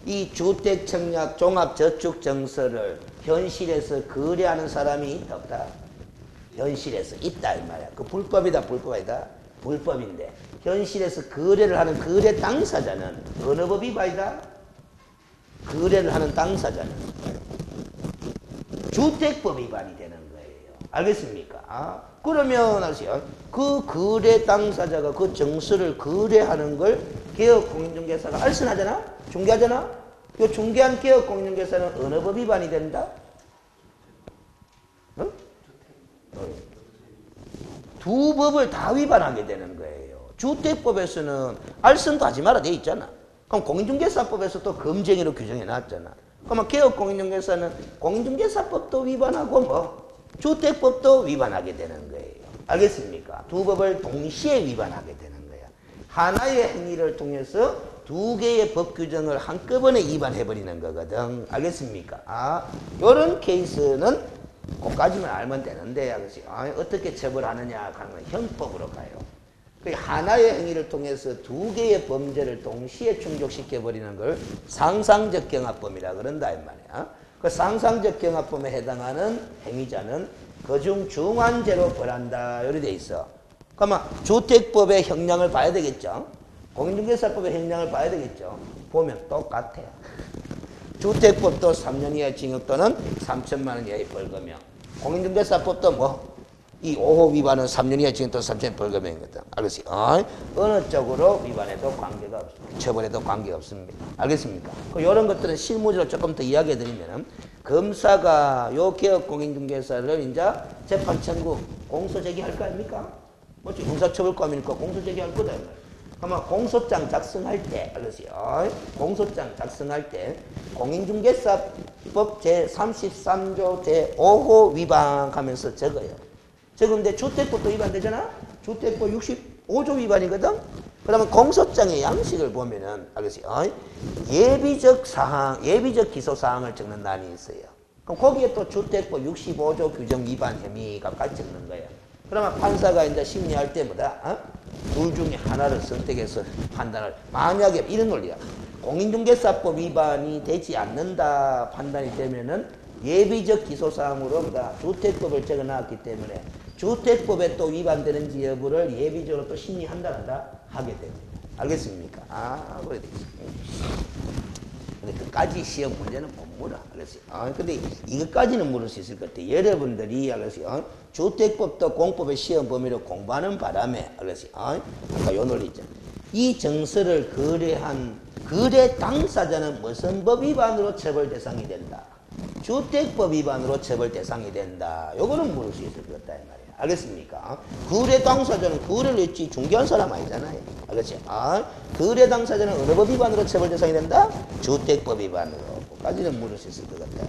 이 주택청약 종합저축정서를 현실에서 거래하는 사람이 있다 없다? 현실에서 있다 이 말이야. 그 불법이다 불법 아니다? 불법인데 현실에서 거래를 하는 거래 당사자는 어느 법 위반이다? 거래를 하는 당사자는 주택법 위반이 되는 거예요. 알겠습니까? 그러면 아세요? 그 거래 당사자가 그 정서를 거래하는 걸 개업공인중개사가 알선하잖아? 중개하잖아? 이 중개한 개업공인중개사는 어느 법 위반이 된다? 어? 두 법을 다 위반하게 되는 거예요. 주택법에서는 알선도 하지 말아 돼 있잖아. 그럼 공인중개사법에서 또 금지행위로 규정해 놨잖아. 그러면 개업공인중개사는 공인중개사법도 위반하고 뭐 주택법도 위반하게 되는 거예요. 알겠습니까? 두 법을 동시에 위반하게 되는 거야. 하나의 행위를 통해서 두 개의 법 규정을 한꺼번에 위반해버리는 거거든. 알겠습니까? 이런 케이스는 그까지만 알면 되는데 어떻게 처벌하느냐 하는 건 형법으로 가요. 하나의 행위를 통해서 두 개의 범죄를 동시에 충족시켜버리는 걸 상상적 경합범이라 그런다 이 말이야. 그 상상적 경합범에 해당하는 행위자는 그중 중한죄로 벌한다 이렇게 돼 있어. 그러면 주택법의 형량을 봐야 되겠죠. 공인중개사법의 형량을 봐야 되겠죠. 보면 똑같아요. 주택법도 3년 이하의 징역 또는 3천만 원 이하의 벌금형. 공인중개사법도 뭐 이 5호 위반은 3년 이하의 징역 또는 3천만 원 벌금형이거든. 알겠어요? 어느 쪽으로 위반해도 관계가 없습니다. 처벌해도 관계가 없습니다. 알겠습니까? 이런 것들은 실무적으로 조금 더 이야기해 드리면 검사가 요 개업공인중개사를 이제 재판 청구 공소 제기할 거 아닙니까? 뭐지? 형사처벌감이니까 공소 제기할 거다. 아마 공소장 작성할 때, 알겠어요? 공소장 작성할 때 공인중개사법 제33조 제5호 위반하면서 적어요. 적은데 주택법도 위반되잖아? 주택법 65조 위반이거든? 그러면 공소장의 양식을 보면은, 알겠어요? 예비적 사항, 예비적 기소사항을 적는 난이 있어요. 그럼 거기에 또 주택법 65조 규정 위반 혐의가 같이 적는 거예요. 그러면 판사가 이제 심리할 때보다, 둘 중에 하나를 선택해서 판단을, 만약에 이런 논리야. 공인중개사법 위반이 되지 않는다 판단이 되면은 예비적 기소사항으로 주택법을 적어 놨기 때문에 주택법에 또 위반되는지 여부를 예비적으로 또 심리한다 하게 됩니다. 알겠습니까? 그래 되지. 근데 그까지 시험 문제는 못 물어. 알겠어요? 근데 이것까지는 물을 수 있을 것 같아요. 여러분들이, 알겠어요? 주택법도 공법의 시험 범위로 공부하는 바람에, 알겠어요? 아까 요 논리 있죠. 이 정서를 거래한 거래 당사자는 무슨 법 위반으로 처벌 대상이 된다? 주택법 위반으로 처벌 대상이 된다. 요거는 물을 수 있을 것 같다 이 말이야. 알겠습니까? 거래 당사자는 거래를 했지 중개한 사람 아니잖아요. 알겠지? 거래 당사자는 어느 법 위반으로 처벌 대상이 된다? 주택법 위반으로. 까지는 물을 수 있을 것 같다.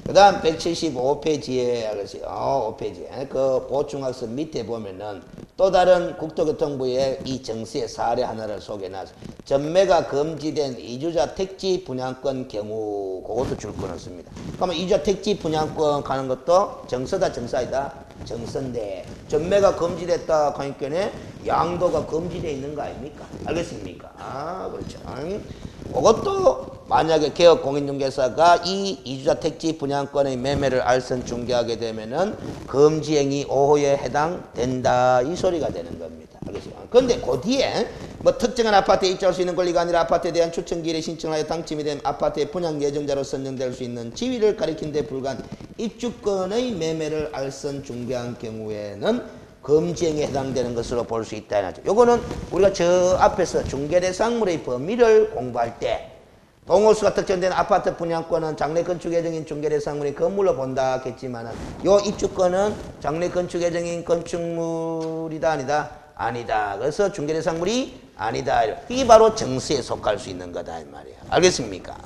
그 다음 175페이지에 알겠지? 5페이지에 그 보충학습 밑에 보면은 또 다른 국토교통부의 이 정시의 사례 하나를 소개해놨어. 전매가 금지된 이주자 택지 분양권 경우 그것도 줄 건 없습니다. 그러면 이주자 택지 분양권 가는 것도 정서다 정사이다? 정서인데 전매가 금지됐다 하니까 양도가 금지되어 있는 거 아닙니까? 알겠습니까? 그렇죠. 그것도 만약에 개업공인중개사가 이 이주자 택지 분양권의 매매를 알선 중개하게 되면은 금지행위 5호에 해당된다 이 소리가 되는 겁니다. 알겠습니까? 그런데 그 뒤에 뭐 특정한 아파트에 입주할 수 있는 권리가 아니라 아파트에 대한 추천기일에 신청하여 당첨이 된 아파트의 분양 예정자로 선정될 수 있는 지위를 가리킨 데 불과한 입주권의 매매를 알선 중개한 경우에는 금지행위에 해당되는 것으로 볼 수 있다. 요거는 우리가 저 앞에서 중개대상물의 범위를 공부할 때 동호수가 특정된 아파트 분양권은 장래 건축 예정인 중개대상물의 건물로 본다 했지만은 요 입주권은 장래 건축 예정인 건축물이다 아니다? 아니다. 그래서 중개대상물이 아니다. 이게 바로 정시에 속할 수 있는 거다 이 말이야. 알겠습니까?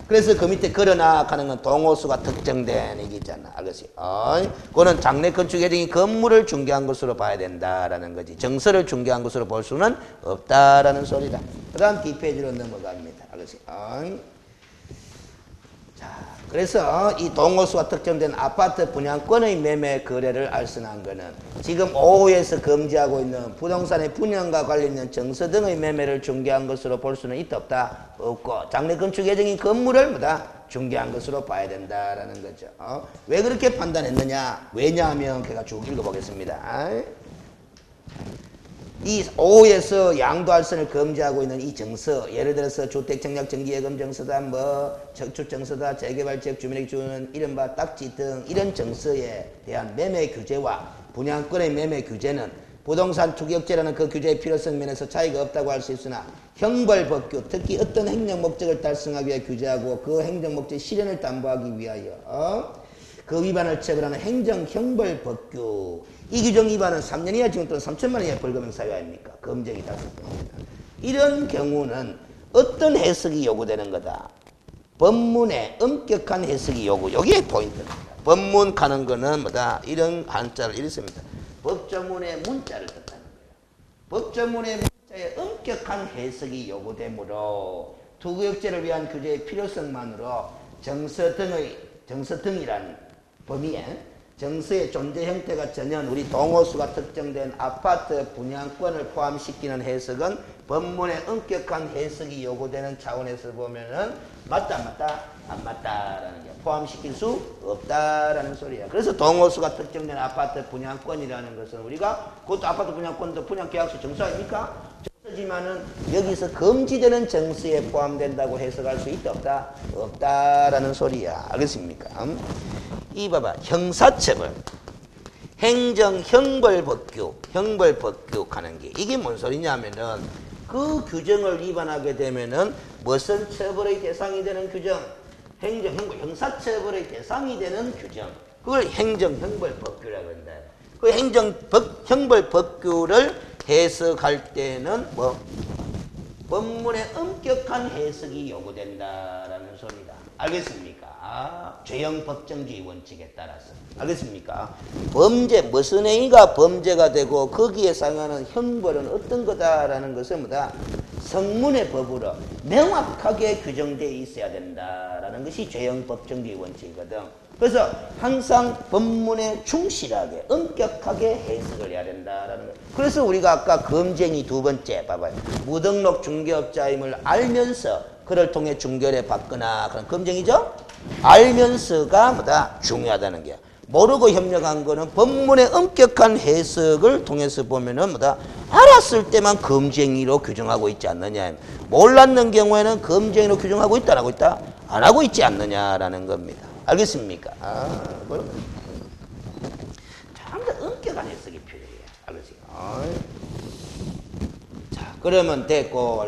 그래서 그 밑에 걸어나 하는 건 동호수가 특정된 얘기잖아. 알겠지? 그거는 장래 건축 예정인 건물을 중개한 것으로 봐야 된다라는 거지. 정서를 중개한 것으로 볼 수는 없다라는 소리다. 그 다음 뒷페이지로 넘어갑니다. 알겠지? 자, 그래서 이 동호수가 특정된 아파트 분양권의 매매 거래를 알선한 거는 지금 5호에서 금지하고 있는 부동산의 분양과 관련된 정서 등의 매매를 중개한 것으로 볼 수는 있다 없다? 없고 장래 건축 예정인 건물을 뭐다? 중개한 것으로 봐야 된다라는 거죠. 왜 그렇게 판단했느냐? 왜냐하면 제가 쭉 읽어보겠습니다. 이 5호에서 양도할선을 금지하고 있는 이 정서, 예를 들어서 주택청약정지예금 정서다, 뭐 적축정서다, 재개발지역 주민에게 주는 이른바 딱지 등 이런 정서에 대한 매매 규제와 분양권의 매매 규제는 부동산 투기업체라는 그 규제의 필요성 면에서 차이가 없다고 할 수 있으나 형벌법규, 특히 어떤 행정 목적을 달성하기 위해 규제하고 그 행정 목적 실현을 담보하기 위하여 그 위반을 처벌하는 행정형벌법규 이 규정 위반은 3년 이하 징역 또는 3천만 원 이하 벌금형 사유 아닙니까? 검정이 닿을 경우입니다. 이런 경우는 어떤 해석이 요구되는 거다? 법문의 엄격한 해석이 요구. 여기에 포인트입니다. 법문 가는 거는 뭐다? 이런 한자를 읽습니다. 법조문의 문자를 뜻하는 거예요. 법조문의 문자에 엄격한 해석이 요구되므로 투구역제를 위한 규제의 필요성만으로 정서 등이란 범위에 정서의 존재 형태가 전혀 우리 동호수가 특정된 아파트 분양권을 포함시키는 해석은 법문의 엄격한 해석이 요구되는 차원에서 보면은 맞다 안 맞다? 안 맞다라는 게 포함시킬 수 없다라는 소리야. 그래서 동호수가 특정된 아파트 분양권이라는 것은 우리가 그것도 아파트 분양권도 분양계약서 정서 아닙니까? 정서지만은 여기서 금지되는 정서에 포함된다고 해석할 수 있다 없다? 없다라는 소리야. 알겠습니까? 이 봐봐. 형사처벌, 행정형벌법규, 형벌법규 하는 게 이게 뭔 소리냐면은 그 규정을 위반하게 되면은 무슨 처벌의 대상이 되는 규정? 행정형벌, 형사처벌의 대상이 되는 규정. 그걸 행정형벌법규라고 한다. 그 형벌법규를 해석할 때는 뭐 법문의 엄격한 해석이 요구된다라는 소리다. 알겠습니까? 죄형법정주의 원칙에 따라서. 알겠습니까? 범죄, 무슨 행위가 범죄가 되고 거기에 상하는 형벌은 어떤 거다라는 것은 뭐다? 성문의 법으로 명확하게 규정되어 있어야 된다라는 것이 죄형법정주의 원칙이거든. 그래서 항상 법문에 충실하게 엄격하게 해석을 해야 된다라는 거예요. 그래서 우리가 아까 검증이 두 번째 봐봐요. 무등록 중개업자임을 알면서 그를 통해 중개를 받거나 그런 검증이죠. 알면서가 뭐다? 중요하다는 게. 모르고 협력한 거는 법문의 엄격한 해석을 통해서 보면은 뭐다? 알았을 때만 검증이로 규정하고 있지 않느냐. 몰랐는 경우에는 검증이로 규정하고 있다 안 하고 있다? 안 하고 있지 않느냐라는 겁니다. 알겠습니까? 참 더 엄격한 해석이 필요해요. 알겠어요? 자, 그러면 됐고,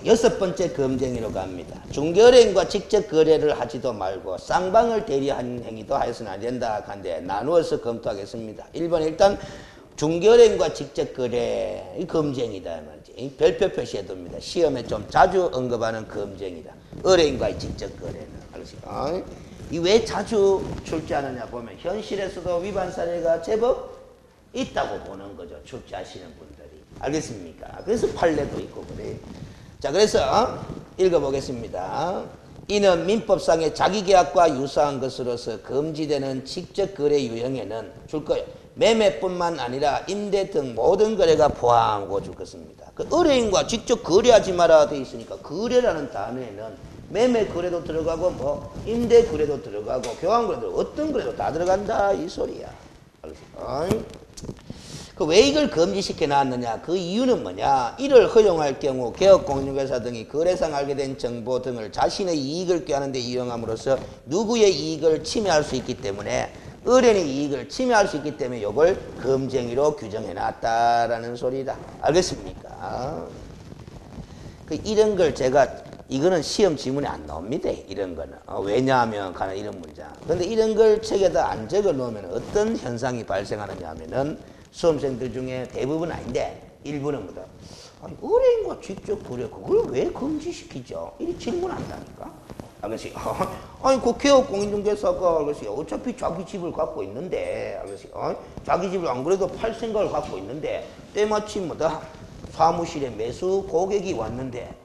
여섯 번째 검쟁이로 갑니다. 중개의뢰인과 직접 거래를 하지도 말고 쌍방을 대리하는 행위도 하여서는 안 된다 한데 나누어서 검토하겠습니다. 1번 일단 중개의뢰인과 직접 거래, 이 검쟁이다 말이지. 별표 표시해 둡니다. 시험에 좀 자주 언급하는 검쟁이다. 의뢰인과의 직접 거래는. 알겠어요? 이 왜 자주 출제하느냐 보면 현실에서도 위반 사례가 제법 있다고 보는 거죠. 출제하시는 분들이. 알겠습니까? 그래서 판례도 있고 그래. 자, 그래서 읽어보겠습니다. 이는 민법상의 자기계약과 유사한 것으로서 금지되는 직접 거래 유형에는 줄 거예요. 매매뿐만 아니라 임대 등 모든 거래가 포함하고 줄 것입니다. 그 의뢰인과 직접 거래하지 마라 되어 있으니까 거래라는 단어에는 매매 거래도 들어가고 뭐 임대 거래도 들어가고 교환 거래도 어떤 거래도 다 들어간다 이 소리야. 알겠습니까? 왜 이걸 금지시켜 놨느냐? 그 이유는 뭐냐? 이를 허용할 경우 개업공인중개사 등이 거래상 알게 된 정보 등을 자신의 이익을 꾀하는 데 이용함으로써 누구의 이익을 침해할 수 있기 때문에 의뢰인의 이익을 침해할 수 있기 때문에 이걸 금쟁이로 규정해 놨다라는 소리다. 알겠습니까? 이런 걸 제가 이거는 시험 지문에 안 나옵니다. 이런 거는. 왜냐하면 가는 이런 문장. 근데 이런 걸 책에다 안 적어 놓으면 어떤 현상이 발생하느냐 하면은 수험생들 중에 대부분 아닌데 일부는 뭐다. 아니, 의뢰인과 직접 거래 그걸 왜 금지시키죠? 이렇게 질문한다니까. 알겠어요? 아니 그 개업공인중개사가 알겠어요? 어차피 자기 집을 갖고 있는데 알겠어요? 자기 집을 안 그래도 팔 생각을 갖고 있는데 때마침 뭐다 사무실에 매수 고객이 왔는데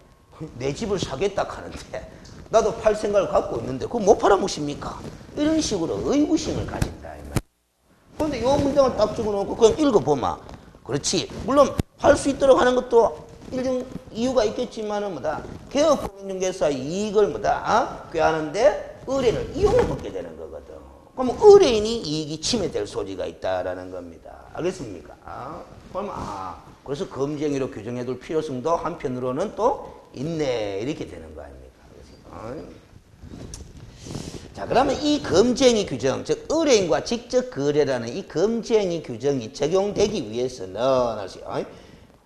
내 집을 사겠다 하는데 나도 팔 생각을 갖고 있는데 그거 못 팔아먹습니까? 이런 식으로 의구심을 가진다. 그런데 이 문장을 딱 적어놓고 그냥 읽어보마. 그렇지. 물론 팔 수 있도록 하는 것도 일정 이유가 있겠지만은 뭐다. 개업공인중개사의 이익을 뭐다 꾀하는데 의뢰를 이용을 받게 되는 거거든. 그러면 의뢰인이 이익이 침해될 소지가 있다라는 겁니다. 알겠습니까? 그러면 그래서 검쟁이로 규정해둘 필요성도 한편으로는 또 있네 이렇게 되는 거 아닙니까? 자, 그러면 이 검쟁이 규정, 즉 의뢰인과 직접 거래라는 이 검쟁이 규정이 적용되기 위해서는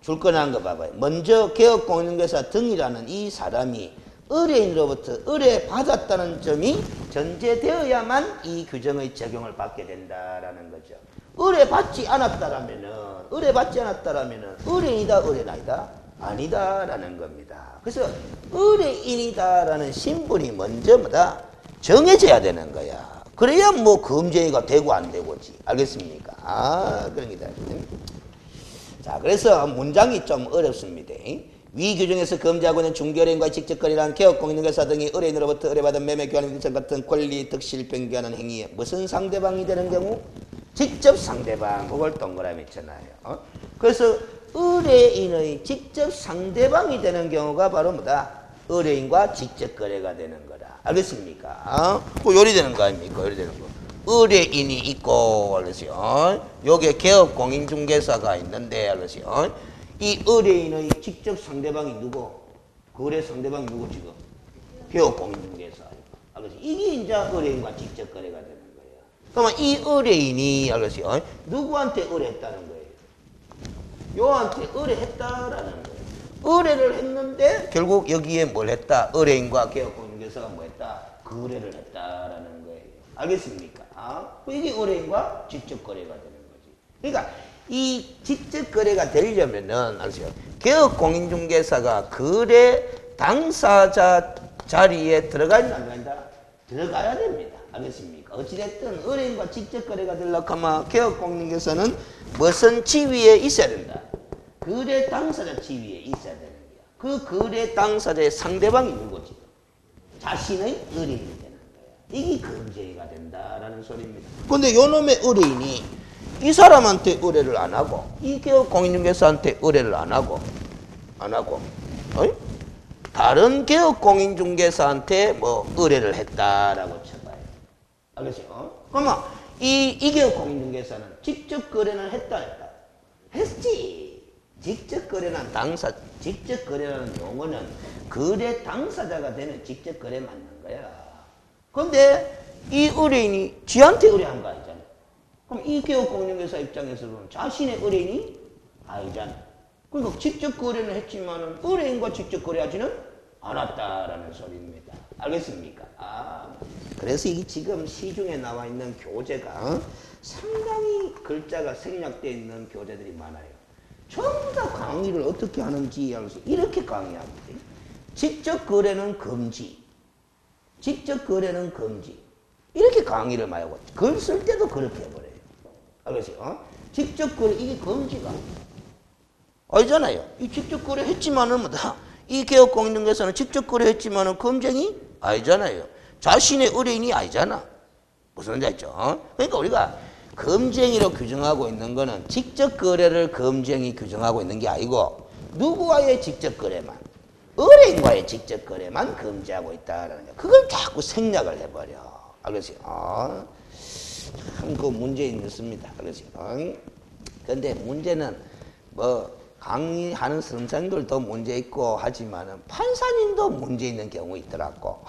줄 거라는 거 봐봐요. 먼저 개업공인중개사 등이라는 이 사람이 의뢰인으로부터 의뢰받았다는 점이 전제되어야만 이 규정의 적용을 받게 된다라는 거죠. 의뢰받지 않았다라면은 의뢰인이다 의뢰인 아니다? 아니다라는 겁니다. 그래서 의뢰인이다라는 신분이 먼저 뭐다? 정해져야 되는 거야. 그래야 뭐 검쟁이가 되고 안 되고지. 알겠습니까? 그런 게다. 자, 그래서 문장이 좀 어렵습니다. 위 규정에서 금지하고 있는 중개의뢰인과 직접 거래란 개업공인중개사 등이 의뢰인으로부터 의뢰받은 매매 교환 일정 같은 권리 득실 변경하는 행위에 무슨 상대방이 되는 경우? 직접 상대방. 그걸 동그라미 쳐놔요. 그래서 의뢰인의 직접 상대방이 되는 경우가 바로 뭐다? 의뢰인과 직접 거래가 되는 거다. 알겠습니까? 요리 되는 거 아닙니까? 요리 되는 거. 의뢰인이 있고, 알겠어요? 여기에 개업공인중개사가 있는데, 알겠어요? 이 의뢰인의 직접 상대방이 누구? 거래 상대방이 누구 지금? 개업공인중개사. 알겠어요? 이게 이제 의뢰인과 직접 거래가 되는 거예요. 그러면 이 의뢰인이, 알겠어요? 누구한테 의뢰했다는 거예요? 요한테 의뢰했다라는 거예요. 의뢰를 했는데 결국 여기에 뭘 했다? 의뢰인과 개업공인중개사가 뭐 했다? 거래를 했다라는 거예요. 알겠습니까? 이게 의뢰인과 직접 거래가 되는 거지. 그러니까 이 직접 거래가 되려면은 알죠? 개업공인중개사가 거래 당사자 자리에 들어가야 안 된다? 들어가야 됩니다. 알겠습니까? 어찌됐든 의뢰인과 직접 거래가 되려고 하면 개업공인중개사는 무슨 지위에 있어야 된다? 거래 당사자 지위에 있어야 되는 거야. 그 거래 당사자의 상대방이 누구지? 자신의 의뢰인이 되는 거야. 이게 검쟁이가 된다라는 소리입니다. 근데 요놈의 의뢰인이 이 사람한테 의뢰를 안 하고 이 개업공인중개사한테 의뢰를 안 하고 다른 개업공인중개사한테 뭐 의뢰를 했다라고 쳐봐요. 알겠어요? 그러면 이 개업공인중개사는 직접 거래는 했다. 했지. 직접 거래는 직접 거래라는 용어는 거래 당사자가 되는 직접 거래 맞는 거야. 근데 이 의뢰인이 지한테 의뢰한 거 아니잖아. 그럼 이 개업공인중개사 입장에서는 자신의 의뢰인이 아니잖아. 그러니까 직접 거래는 했지만은 의뢰인과 직접 거래하지는 않았다라는 소리입니다. 알겠습니까? 그래서 이 지금 시중에 나와 있는 교재가 상당히 글자가 생략되어 있는 교재들이 많아요. 전부 다 강의를 어떻게 하는지 이렇게 강의합니다. 직접 거래는 금지. 직접 거래는 금지. 이렇게 강의를 많이 하고 글 쓸 때도 그렇게 해버려요. 알겠어요? 직접 거래 이게 금지가 아니잖아요. 이 직접 거래 했지만은 뭐다. 이 개업공인중개사는 직접 거래 했지만은 검증이 아니잖아요. 자신의 의뢰인이 아니잖아. 무슨 말인지 알죠? 그러니까 우리가 검증이로 규정하고 있는 거는 직접 거래를 검증이 규정하고 있는 게 아니고 누구와의 직접 거래만 의뢰인과의 직접 거래만 금지하고 있다라는 거예요. 그걸 자꾸 생략을 해버려. 알겠어요? 참 그 문제 있습니다. 알겠어요? 근데 문제는 뭐 강의하는 선생들도 문제 있고 하지만은 판사님도 문제 있는 경우 있더라고.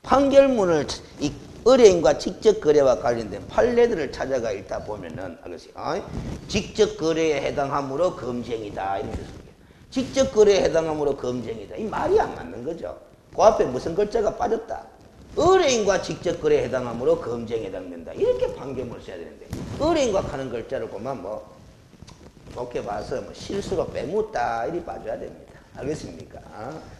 판결문을 이 의뢰인과 직접 거래와 관련된 판례들을 찾아가 읽다 보면은 알겠어요? 직접 거래에 해당하므로 검증이다 이렇게 썼어요. 직접 거래에 해당하므로 검증이다. 이 말이 안 맞는 거죠. 그 앞에 무슨 글자가 빠졌다. 의뢰인과 직접 거래에 해당하므로 검증에 해당된다. 이렇게 판결문을 써야 되는데 의뢰인과 하는 글자를 보면 뭐 좋게 봐서 뭐 실수로 빼묻다 이리 봐줘야 됩니다. 알겠습니까?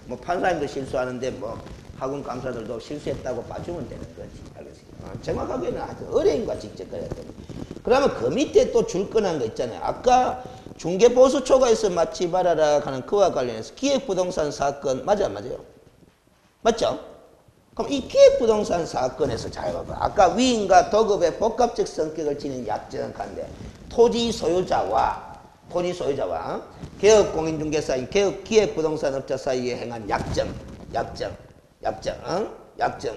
뭐 판사님도 실수하는데 뭐 학원 감사들도 실수했다고 봐주면 되는 거지. 알겠습니까? 정확하게는 아주 의뢰인과 직접 거래야 됩니다. 그러면 그 밑에 또 줄 건한 거 있잖아요. 아까 중개보수 초과해서 맞지 말아라 하는 그와 관련해서 기획부동산 사건 맞아 안 맞아요? 맞죠? 그럼 이 기획부동산 사건에서 잘 봐봐. 아까 위임과 도급의 복합적 성격을 지닌 약정은 간데 토지 소유자와 개업공인중개사인 기획부동산업자 사이에 행한 약정.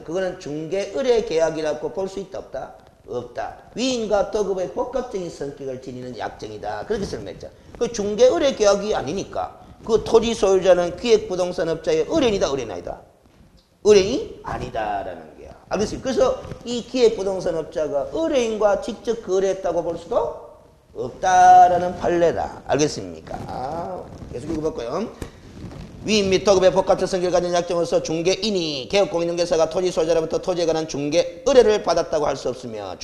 그거는 중개의뢰 계약이라고 볼 수 있다 없다? 없다. 위임과 도급의 복합적인 성격을 지니는 약정이다. 그렇게 설명했죠. 그 중개의뢰 계약이 아니니까 그 토지 소유자는 기획부동산업자의 의뢰인이다, 의뢰인 아니다? 의뢰인이 아니다라는 거야. 알겠습니까? 그래서 이 기획부동산업자가 의뢰인과 직접 거래했다고 볼 수도 없다라는 판례다. 알겠습니까? 계속 읽어볼까요? 위임 및 도급의 복합적 성격을 가진 약정으로서 중개인이 개업공인중개사가 토지 소유자로부터 토지에 관한 중개 의뢰를 받았다고 할 수 없으며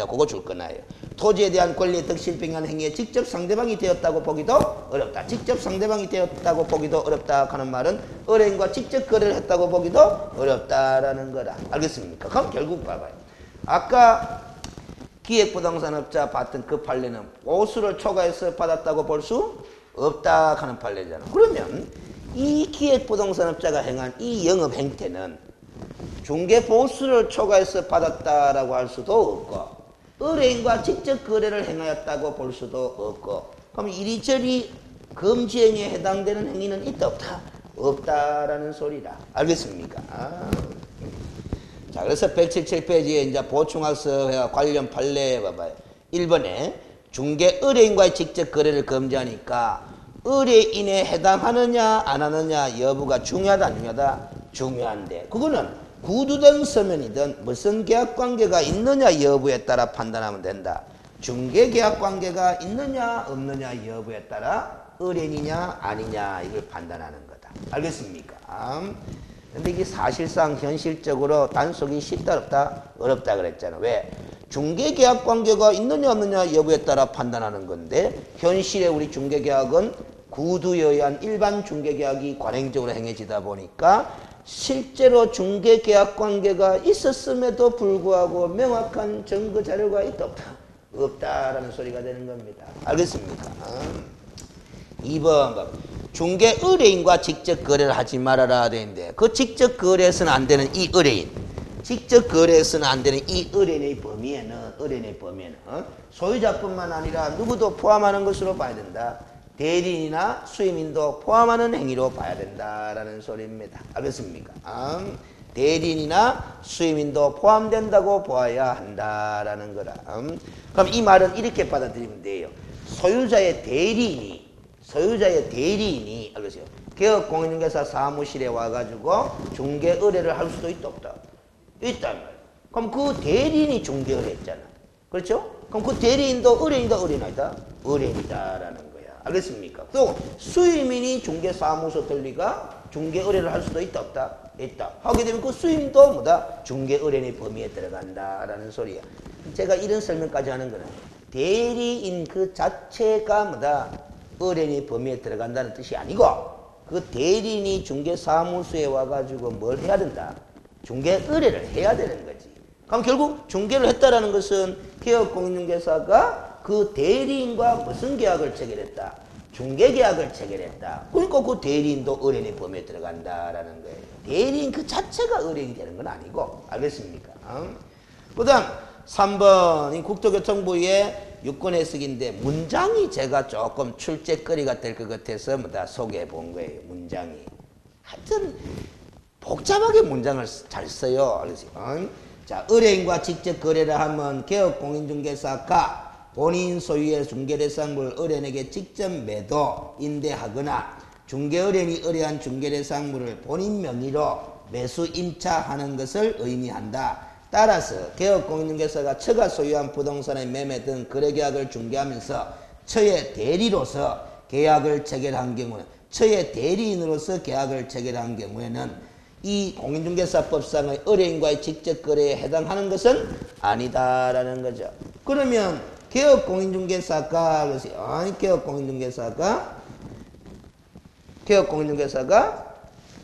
그거 줄 거나요. 토지에 대한 권리의 득실병한 행위에 직접 상대방이 되었다고 보기도 어렵다. 직접 상대방이 되었다고 보기도 어렵다 하는 말은 의뢰인과 직접 거래를 했다고 보기도 어렵다라는 거다. 알겠습니까? 그럼 결국 봐봐요. 아까 기획부동산업자 봤던 그 판례는 보수를 초과해서 받았다고 볼 수 없다 하는 판례잖아. 그러면 이 기획부동산업자가 행한 이 영업 행태는 중개보수를 초과해서 받았다라고 할 수도 없고 의뢰인과 직접 거래를 행하였다고 볼 수도 없고 그럼 이리저리 금지행위에 해당되는 행위는 있다 없다? 없다라는 소리다. 알겠습니까? 자, 그래서 177페이지에 이제 보충학습회와 관련 판례 봐봐요. 1번에 중개 의뢰인과의 직접 거래를 금지하니까 의뢰인에 해당하느냐 안 하느냐 여부가 중요하다 안 중요하다? 중요한데 그거는 구두든 서면이든 무슨 계약관계가 있느냐 여부에 따라 판단하면 된다. 중개계약관계가 있느냐 없느냐 여부에 따라 의뢰인이냐 아니냐 이걸 판단하는 거다. 알겠습니까? 근데 이게 사실상 현실적으로 단속이 쉽다 어렵다? 어렵다 그랬잖아. 왜? 중개계약관계가 있느냐 없느냐 여부에 따라 판단하는 건데 현실에 우리 중개계약은 구두에 의한 일반 중개계약이 관행적으로 행해지다 보니까 실제로 중개계약관계가 있었음에도 불구하고 명확한 증거 자료가 있다 없다? 없다라는 소리가 되는 겁니다. 알겠습니까? 2번 중개 의뢰인과 직접 거래를 하지 말아라 되는데 그 직접 거래해서는 안 되는 이 의뢰인 직접 거래해서는 안 되는 이 의뢰인의 범위에는 소유자뿐만 아니라 누구도 포함하는 것으로 봐야 된다. 대리인이나 수임인도 포함하는 행위로 봐야 된다라는 소리입니다. 알겠습니까? 대리인이나 수임인도 포함된다고 보아야 한다라는 거라. 그럼 이 말은 이렇게 받아들이면 돼요. 소유자의 대리인이 알겠어요? 개업공인중개사 사무실에 와가지고 중개 의뢰를 할 수도 있다 없다? 있단 말이야. 그럼 그 대리인이 중개 의뢰했잖아. 그렇죠? 그럼 그 대리인도 의뢰인이다 의뢰인 아니다? 의뢰인이다라는 거야. 알겠습니까? 또 수임인이 중개사무소 들리가 중개 의뢰를 할 수도 있다 없다? 있다. 하게 되면 그 수임도 뭐다? 중개 의뢰인의 범위에 들어간다라는 소리야. 제가 이런 설명까지 하는 거는 대리인 그 자체가 뭐다? 의뢰인의 범위에 들어간다는 뜻이 아니고 그 대리인이 중개사무소에 와가지고 뭘 해야 된다? 중개 의뢰를 해야 되는 거지. 그럼 결국 중개를 했다라는 것은 개업공인중개사가 그 대리인과 무슨 계약을 체결했다? 중개계약을 체결했다. 그러니까 그 대리인도 의뢰인의 범위에 들어간다라는 거예요. 대리인 그 자체가 의뢰인이 되는 건 아니고. 알겠습니까? 그 다음 3번 이 국토교통부의 유권 해석인데 문장이 제가 조금 출제거리가 될 것 같아서 뭐다 소개해 본 거예요. 문장이. 하여튼 복잡하게 문장을 잘 써요. 알겠어요? 자, 의뢰인과 직접 거래를 하면 개업공인중개사가 본인 소유의 중개대상물을 의뢰인에게 직접 매도, 임대하거나 중개의뢰인이 의뢰한 중개대상물을 본인 명의로 매수, 임차하는 것을 의미한다. 따라서 개업공인중개사가 처가 소유한 부동산의 매매 등 거래계약을 중개하면서 처의 대리로서 계약을 체결한 경우는 처의 대리인으로서 계약을 체결한 경우에는 이 공인중개사법상의 의뢰인과의 직접 거래에 해당하는 것은 아니다라는 거죠. 그러면 개업공인중개사가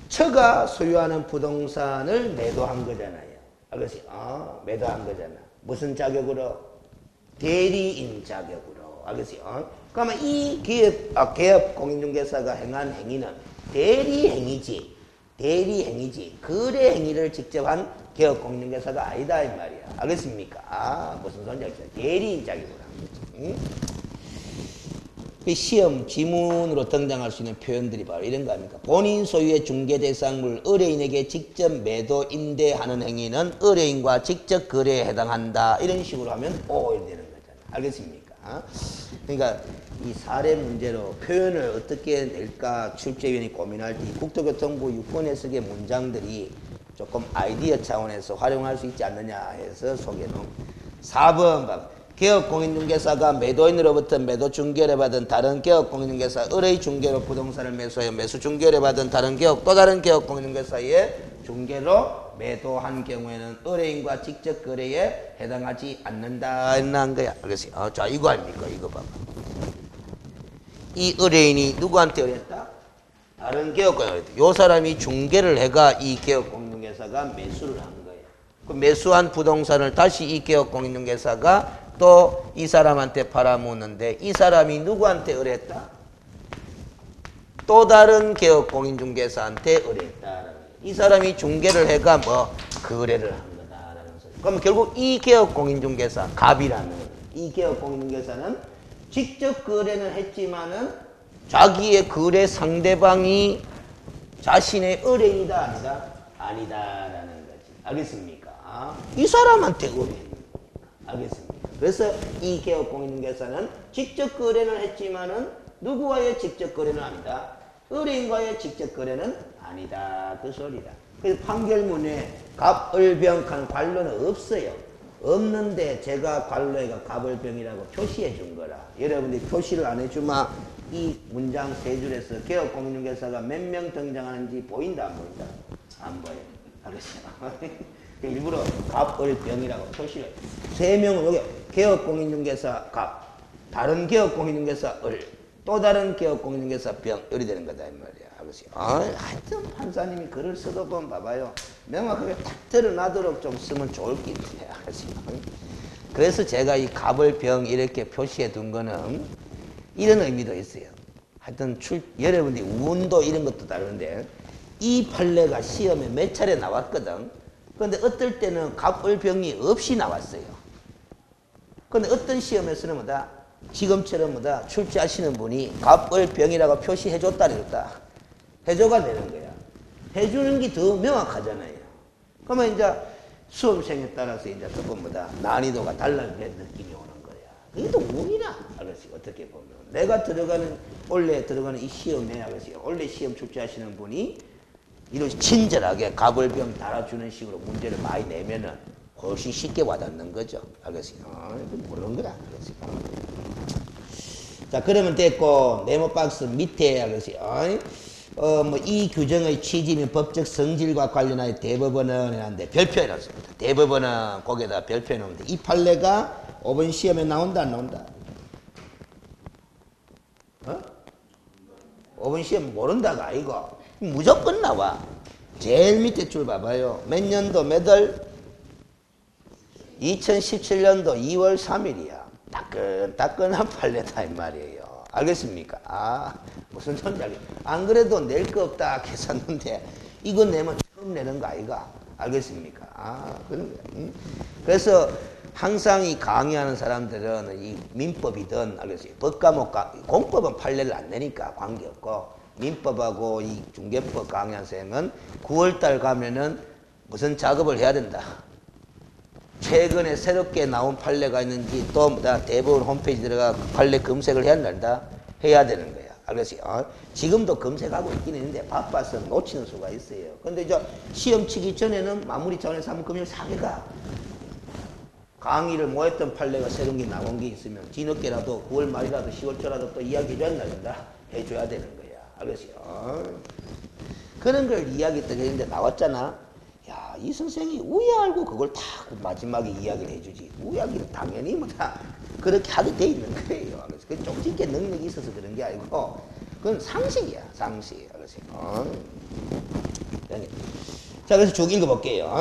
처가 소유하는 부동산을 매도한 거잖아요. 알겠어요? 매도한 거잖아. 무슨 자격으로? 대리인 자격으로. 알겠어요? 그러면 이 개업공인중개사가 행한 행위는 대리행위지. 거래 행위를 직접 한 개업공인중개사가 아니다 이 말이야. 알겠습니까? 무슨 소리인지 알겠어요? 대리인 자격으로 한 거지. 시험 지문으로 등장할 수 있는 표현들이 바로 이런 거 아닙니까? 본인 소유의 중개대상물 의뢰인에게 직접 매도 임대하는 행위는 의뢰인과 직접 거래에 해당한다. 이런 식으로 하면 이렇게 되는 거잖아. 알겠습니까? 그러니까 이 사례 문제로 표현을 어떻게 낼까 출제위원이 고민할 때 국토교통부 유권 해석의 문장들이 조금 아이디어 차원에서 활용할 수 있지 않느냐 해서 소개놓은 4번 봐. 개업공인중개사가 매도인으로부터 매도 중개를 받은 다른 개업공인중개사 의뢰 중개로 부동산을 매수하여 매수 중개를 받은 또 다른 개업공인중개사의 중개로 매도한 경우에는 의뢰인과 직접 거래에 해당하지 않는다 한 거야. 알겠어요? 자, 이거 아닙니까? 이거 봐봐. 이 의뢰인이 누구한테 의뢰했다? 다른 개업공인에 의뢰했다. 요 사람이 중개를 해가 이 개업공인중개사가 매수를 한 거예요. 그 매수한 부동산을 다시 이 개업공인중개사가 또 이 사람한테 팔아먹는데 이 사람이 누구한테 의뢰했다? 또 다른 개업공인중개사한테 의뢰했다. 이 사람이 중개를 해가 거래를 한 거다라는 소리. 그럼 결국 이 개업공인중개사 갑이라는 이 개업공인중개사는 직접 거래는 했지만은 자기의 거래 상대방이 자신의 의뢰인이다 아니다? 아니다라는 거지. 알겠습니까? 이 사람한테 의뢰했는 거야. 알겠습니까? 그래서 이 개업공인중개사는 직접 거래는 했지만은 누구와의 직접 거래는 아니다. 의뢰인과의 직접 거래는 아니다. 그 소리다. 그래서 판결문에 갑을병한 관료는 없어요. 없는데 제가 관료가 갑을병이라고 표시해 준 거라. 여러분들이 표시를 안 해주면 이 문장 세 줄에서 개업공인중개사가 몇 명 등장하는지 보인다 안 보인다? 안 보여. 알겠어요? 일부러 갑을병이라고 표시를 세 명은 여기 개업공인중개사 갑, 다른 개업공인중개사 을, 또 다른 개업공인중개사 병 이렇게 되는 거다 이 말이야. 알겠어요? 하여튼 판사님이 글을 써도 보면 봐봐요. 명확하게 딱 드러나도록 좀 쓰면 좋을 게 있어요. 그래서 제가 이 갑을 병 이렇게 표시해 둔 거는 이런 의미도 있어요. 하여튼 여러분들이 운도 이런 것도 다른데 이 판례가 시험에 몇 차례 나왔거든. 그런데 어떨 때는 갑을병이 없이 나왔어요. 그런데 어떤 시험에서는 뭐다? 지금처럼 뭐다? 출제하시는 분이 갑을병이라고 표시해 줬다 이랬다. 해줘가 되는 거야. 해주는 게 더 명확하잖아요. 그러면 이제 수험생에 따라서 이제 조금 뭐다? 난이도가 달라지는 느낌이 오는 거야. 이게 또 운이나 알겠어요. 어떻게 보면. 내가 원래 들어가는 이 시험에 알겠어요. 원래 시험 출제하시는 분이 이런 친절하게 갑을병 달아주는 식으로 문제를 많이 내면은 훨씬 쉽게 와닿는 거죠. 알겠어요? 모르는 거야. 알겠어요? 자, 그러면 됐고, 네모 박스 밑에 하겠어요. 뭐, 이 규정의 취지 및 법적 성질과 관련하여 대법원은 해놨는데, 별표해 놨습니다. 대법원은 거기에다 별표해 놓는데, 이 판례가 5번 시험에 나온다, 안 나온다? 5번 시험 모른다가 아이고. 무조건 나와. 제일 밑에 줄 봐봐요. 몇 년도 몇 월? 2017년도 2월 3일이야. 따끈따끈한 판례다 이 말이에요. 알겠습니까? 아, 무슨 소리인지 알겠. 안 그래도 낼 거 없다 했었는데 이거 내면 처음 내는 거 아이가? 알겠습니까? 아, 그런 거야. 그래서 항상 이 강의하는 사람들은 이 민법이든 알겠어요. 법과목 공법은 판례를 안 내니까 관계없고 민법하고 이 중개법 강의하는 선생은 9월달 가면은 무슨 작업을 해야 된다. 최근에 새롭게 나온 판례가 있는지 또 대법원 홈페이지 들어가 판례 검색을 해야 된다. 해야 되는 거야. 알겠어요? 지금도 검색하고 있긴 있는데 바빠서 놓치는 수가 있어요. 근데 저 시험 치기 전에는 마무리 차원에서 한번 금요일 4개가 강의를 뭐 했던 판례가 새로운 게 나온 게 있으면 뒤늦게라도 9월 말이라도 10월 초라도 또 이야기 해줘야 된다. 해줘야 되는 거야. 알겠어요? 그런 걸 이야기 때 했는데 나왔잖아. 야, 이 선생이 우야 알고 그걸 다 마지막에 이야기를 해주지. 우야기는 당연히 뭐 다 그렇게 하게 돼 있는 거예요. 그래서 그 쪽집게 능력이 있어서 그런 게 아니고 그건 상식이야. 상식. 알겠어요? 자, 그래서 쭉 읽어볼게요.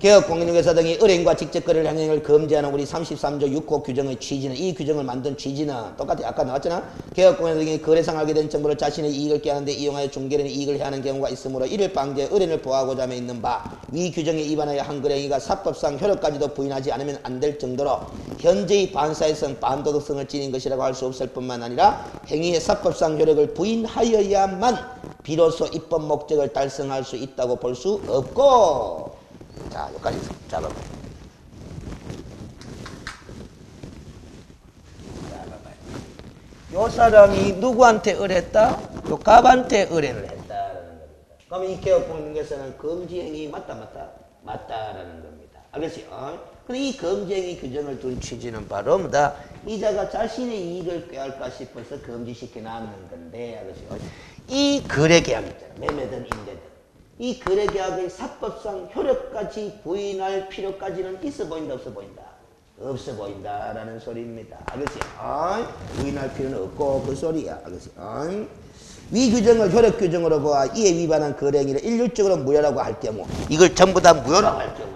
개업공인중개사 등이 의뢰인과 직접 거래를 행행을 금지하는 우리 33조 6호 규정의 취지는, 이 규정을 만든 취지는 똑같아. 아까 나왔잖아. 개업공인 등이 거래상 알게 된 정보를 자신의 이익을 꾀하는 데 이용하여 중개인의 이익을 해하는 경우가 있으므로 이를 방지해 의뢰인을 보호하고자 하며 있는 바, 위 규정에 위반하여 한 거래행위가 사법상 효력까지도 부인하지 않으면 안 될 정도로 현재의 반사회성 반도덕성을 지닌 것이라고 할 수 없을 뿐만 아니라 행위의 사법상 효력을 부인하여야만 비로소 입법 목적을 달성할 수 있다고 볼 수 없고. 자, 여기까지 잡아봐요. 요 사람이 누구한테 의뢰했다? 요 갑한테 의뢰를 했다라는 겁니다. 그럼 이 개업공인중개사는 금지행위 맞다라는 겁니다. 알겠어요? 근데 이 금지행위 규정을 둔 취지는 바로 뭐다? 이자가 자신의 이익을 꾀할까 싶어서 금지시켜 놨는 건데, 알겠어요? 이 거래계약 있잖아. 매매든 임대든. 이 거래계약의 사법상 효력까지 부인할 필요까지는 있어 보인다, 없어 보인다? 없어 보인다라는 소리입니다. 알겠어요? 부인할 필요는 없고 그 소리야. 알겠어요? 위 규정을 효력 규정으로 보아 이에 위반한 거래행위를 일률적으로 무효라고 할 경우, 이걸 전부 다 무효라고 할 경우에,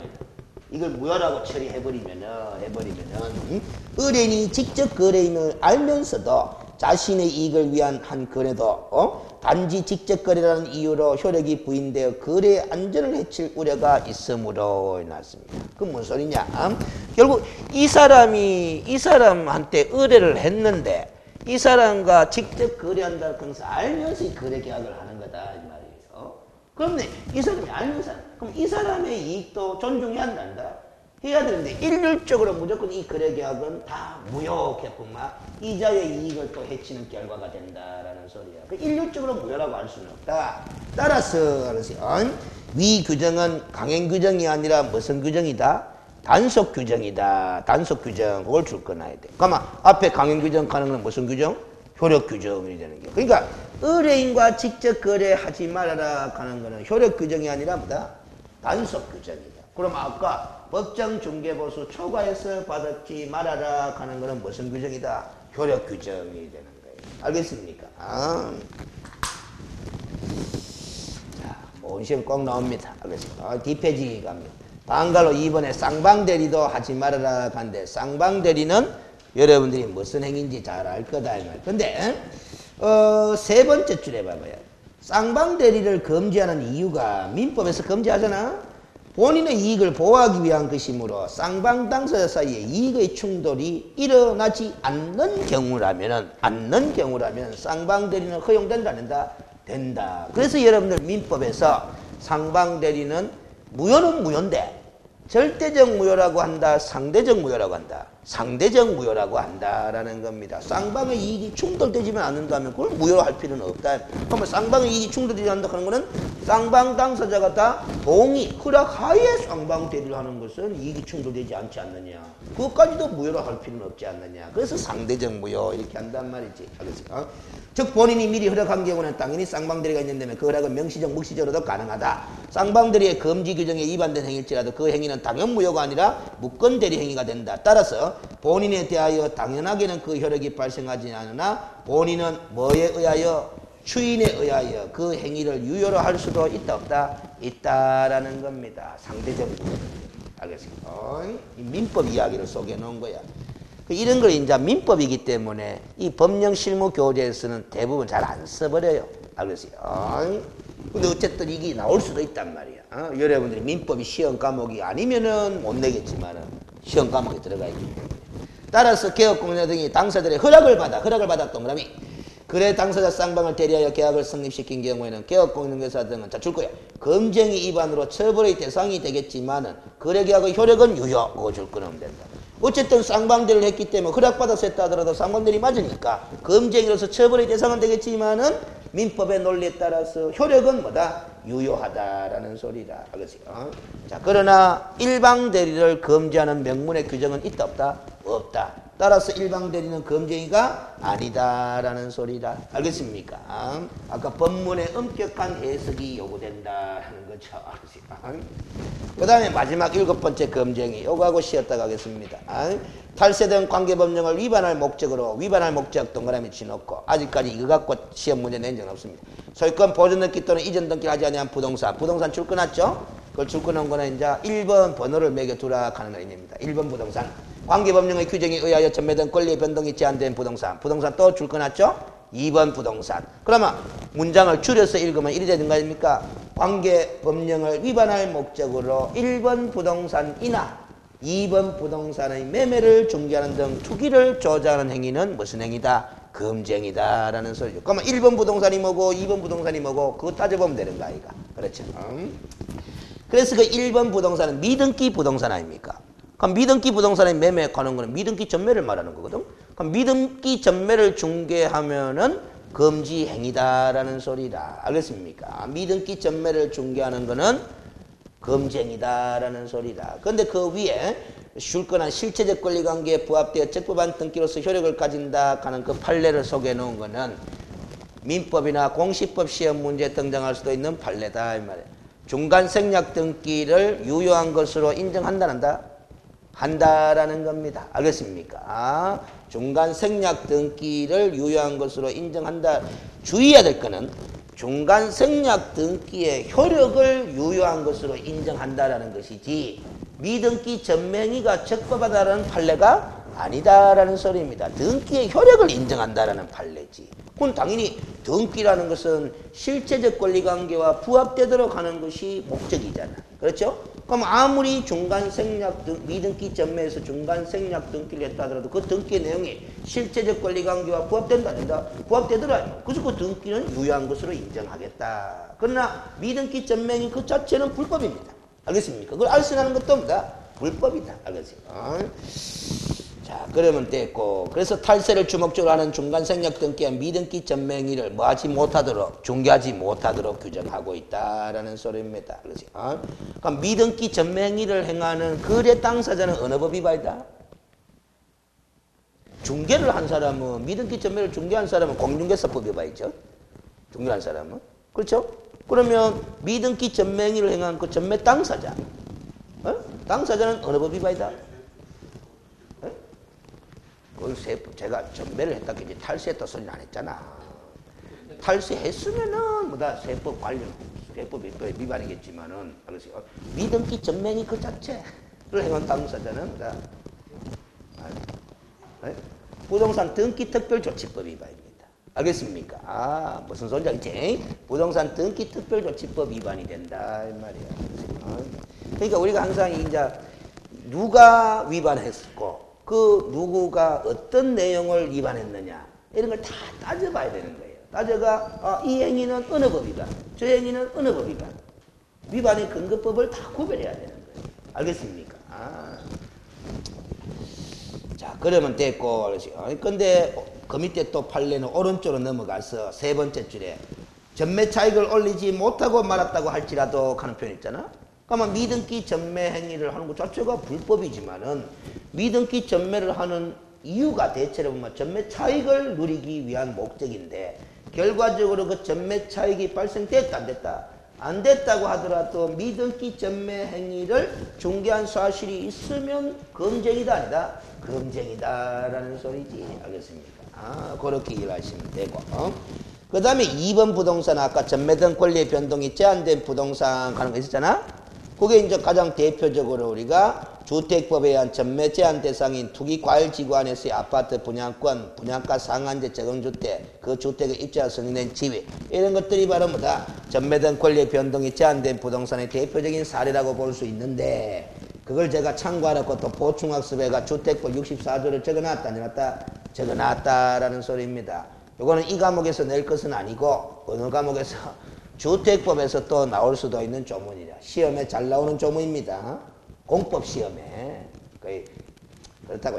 이걸 무효라고 처리해버리면은, 의뢰인이 직접 거래임을 알면서도 자신의 이익을 위한 한 거래도 단지 직접 거래라는 이유로 효력이 부인되어 거래의 안전을 해칠 우려가 있으므로 해놨습니다. 그건 무슨 소리냐? 결국 이 사람한테 의뢰를 했는데 이 사람과 직접 거래한다는 것을 알면서 이 거래 계약을 하는 거다 이 말이에요. 그런데 이 사람이 알면서, 그럼 이 사람의 이익도 존중해야 한다. 해야 되는데 일률적으로 무조건 이 거래 계약은 다 무효해뿐만 이자의 이익을 또 해치는 결과가 된다라는 소리야. 그 일률적으로 무효라고 할 수는 없다. 따라서 위 규정은 강행 규정이 아니라 무슨 규정이다? 단속 규정이다. 단속 규정. 그걸 줄 거놔야 돼. 그러면 앞에 강행 규정 가는 건 무슨 규정? 효력 규정이 되는 게. 그러니까 의뢰인과 직접 거래하지 말아라 하는 거는 효력 규정이 아니라 뭐다? 단속 규정이다. 그럼 아까 법정 중개보수 초과해서 받지 말아라 하는 거는 무슨 규정이다? 효력 규정이 되는 거예요. 알겠습니까? 자, 본시험 꼭 나옵니다. 알겠습니까? 뒷페이지 갑니다. 방갈로 2번에 쌍방대리도 하지 말아라 한데, 쌍방대리는 여러분들이 무슨 행위인지 잘 알 거다 이 말. 근데 세 번째 줄에 봐봐요. 쌍방대리를 금지하는 이유가 민법에서 금지하잖아. 본인의 이익을 보호하기 위한 것이므로 쌍방 당사자 사이에 이익의 충돌이 일어나지 않는 경우라면 쌍방대리는 허용된다, 안 된다? 된다. 그래서 여러분들 민법에서 쌍방대리는 무효는 무효인데 절대적 무효라고 한다, 상대적 무효라고 한다. 상대적 무효라고 한다라는 겁니다. 쌍방의 이익이 충돌되지만 않는다면 그걸 무효로 할 필요는 없다. 그러면 쌍방의 이익이 충돌되지 않는다 하는 것은 쌍방 당사자가 다 동의, 허락하에 쌍방 대리를 하는 것은 이익이 충돌되지 않지 않느냐. 그것까지도 무효로 할 필요는 없지 않느냐. 그래서 상대적 무효 이렇게 한단 말이지. 알겠습니까? 즉 본인이 미리 허락한 경우는 당연히 쌍방 대리가 있는다면 그 허락은 명시적, 묵시적으로도 가능하다. 쌍방 대리의 금지 규정에 위반된 행위일지라도 그 행위는 당연 무효가 아니라 무권 대리 행위가 된다. 따라서 본인에 대하여 당연하게는 그 효력이 발생하지 않으나 본인은 뭐에 의하여 추인에 의하여 그 행위를 유효로 할 수도 있다 없다? 있다라는 겁니다. 상대적 무효. 알겠습니까? 이 민법 이야기를 속에 놓은 거야. 이런 걸 이제 민법이기 때문에 이 법령 실무 교재에서는 대부분 잘 안 써버려요. 알겠어요? 근데 어쨌든 이게 나올 수도 있단 말이야. 여러분들이 민법이 시험 과목이 아니면은 못 내겠지만은 시험 과목에 들어가 있기 때문에. 따라서 개업공여 등이 당사자들의 허락을 받아 동그라미. 그래 당사자 쌍방을 대리하여 계약을 성립시킨 경우에는 개업공인중개사 등은 자 줄 거야. 검증이 위반으로 처벌의 대상이 되겠지만은 거래계약의 효력은 유효. 그거 줄 거는 된다. 어쨌든 쌍방대리를 했기 때문에 허락받아서 했다 하더라도 쌍방대리 맞으니까 검증이로서 처벌의 대상은 되겠지만은 민법의 논리에 따라서 효력은 뭐다? 유효하다라는 소리다. 알겠어요? 자, 그러나 일방대리를 금지하는 명문의 규정은 있다 없다? 없다. 따라서 일방대리는 검증이가 아니다라는 소리다. 알겠습니까? 아까 법문의 엄격한 해석이 요구된다는 거죠. 그 다음에 마지막 7번째 검증이 요거하고 쉬었다 가겠습니다. 탈세된 관계법령을 위반할 목적 동그라미 치놓고 아직까지 이거 갖고 시험 문제 낸 적은 없습니다. 소유권 보존 등기 또는 이전 등기를 하지 아니한 부동산 출권했죠? 그걸 출권한 거는 이제 1번 번호를 매겨두라 하는 의미입니다. 1번 부동산. 관계법령의 규정에 의하여 전매된 권리의 변동이 제한된 부동산 또 출권했죠? 2번 부동산. 그러면 문장을 줄여서 읽으면 이리 되는 거 아닙니까? 관계법령을 위반할 목적으로 1번 부동산이나 2번 부동산의 매매를 중개하는 등 투기를 조장하는 행위는 무슨 행위다? 금쟁이다라는 소리죠. 그러면 1번 부동산이 뭐고 2번 부동산이 뭐고 그거 따져보면 되는 거 아이가. 그렇죠? 그래서 그 1번 부동산은 미등기 부동산 아닙니까? 그럼 미등기 부동산의 매매에 관한 거는 미등기 전매를 말하는 거거든. 그럼 미등기 전매를 중개하면은 금지 행위다라는 소리다. 알겠습니까? 미등기 전매를 중개하는 거는 금쟁이다라는 소리다. 그런데 그 위에 출권한 실체적 권리관계에 부합되어 적법한 등기로서 효력을 가진다 하는 그 판례를 소개해 놓은 거는 민법이나 공시법 시험 문제에 등장할 수도 있는 판례다 이 말이에요. 중간 생략 등기를 유효한 것으로 한다라는 겁니다. 알겠습니까? 중간 생략 등기를 유효한 것으로 인정한다. 주의해야 될 거는 중간 생략 등기의 효력을 유효한 것으로 인정한다라는 것이지 미등기 전매행위가 적법하다라는 판례가 아니다라는 소리입니다. 등기의 효력을 인정한다라는 판례지. 그건 당연히 등기라는 것은 실체적 권리관계와 부합되도록 하는 것이 목적이잖아. 그렇죠? 그럼 아무리 중간 생략 미등기 전매에서 중간 생략 등기를 했다 하더라도 그 등기의 내용이 실체적 권리관계와 부합된다 안 된다? 부합되더라. 그래서 그 등기는 유효한 것으로 인정하겠다. 그러나 미등기 전매행위 그 자체는 불법입니다. 알겠습니까? 그걸 알선하는 것도 뭐다? 불법이다. 알겠습니까? 자, 그러면 됐고. 그래서 탈세를 주목적으로 하는 중간 생략 등기와 미등기 전매행위를 중개하지 못하도록 규정하고 있다라는 소리입니다. 그렇지? 그럼 미등기 전매행위를 행하는 거래 당사자는 어느 법 위반이다? 중개를 한 사람은 미등기 전매를 중개한 사람은 공인중개사법 위반이죠. 중개한 사람은 그렇죠? 그러면 미등기 전매행위를 행한 그 전매 당사자, 당사자는 어느 법 위반이다? 그건 제가 전매를 했다 그지 탈세했다 소리는 안 했잖아. 탈세했으면은 뭐다 세법 관련 세법 위반이겠지만은 미등기 전매행위 그 자체를 행한 당사자는 뭐다 부동산 등기 특별조치법 위반입니다. 알겠습니까? 무슨 소리인지 알겠지? 부동산 등기 특별조치법 위반이 된다 이 말이야. 그러니까 우리가 항상 이제 누가 위반했고 그 누구가 어떤 내용을 위반했느냐 이런 걸 다 따져봐야 되는 거예요. 따져가 이 행위는 어느 법이다. 저 행위는 어느 법이다. 위반의 근거법을 다 구별해야 되는 거예요. 알겠습니까? 자, 자, 그러면 됐고, 그렇지. 근데 그 밑에 또 판례는 오른쪽으로 넘어가서 세 번째 줄에 전매 차익을 올리지 못하고 말았다고 할지라도 하는 표현 있잖아. 그러면 미등기 전매 행위를 하는 것 자체가 불법이지만은 미등기 전매를 하는 이유가 대체로 보면 전매 차익을 누리기 위한 목적인데 결과적으로 그 전매 차익이 발생됐다 안 됐다? 안 됐다고 하더라도 미등기 전매 행위를 중개한 사실이 있으면 검증이다 아니다? 검증이다라는 소리지. 알겠습니까? 그렇게 이해하시면 되고. 그 다음에 2번 부동산 아까 전매 등 권리의 변동이 제한된 부동산 하는 거 있었잖아? 그게 이제 가장 대표적으로 우리가 주택법에 의한 전매 제한 대상인 투기과열지구 안에서의 아파트 분양권, 분양가 상한제 적용주택, 그 주택의 입주자 승인된 지위 이런 것들이 바로 뭐다? 전매 등 권리의 변동이 제한된 부동산의 대표적인 사례라고 볼 수 있는데 그걸 제가 참고하라고 또 보충학습에가 주택법 64조를 적어놨다 안 적어놨다? 적어놨다라는 소리입니다. 이거는 이 과목에서 낼 것은 아니고 어느 과목에서 주택법에서 또 나올 수도 있는 조문이라 시험에 잘 나오는 조문입니다. 공법 시험에. 그렇다고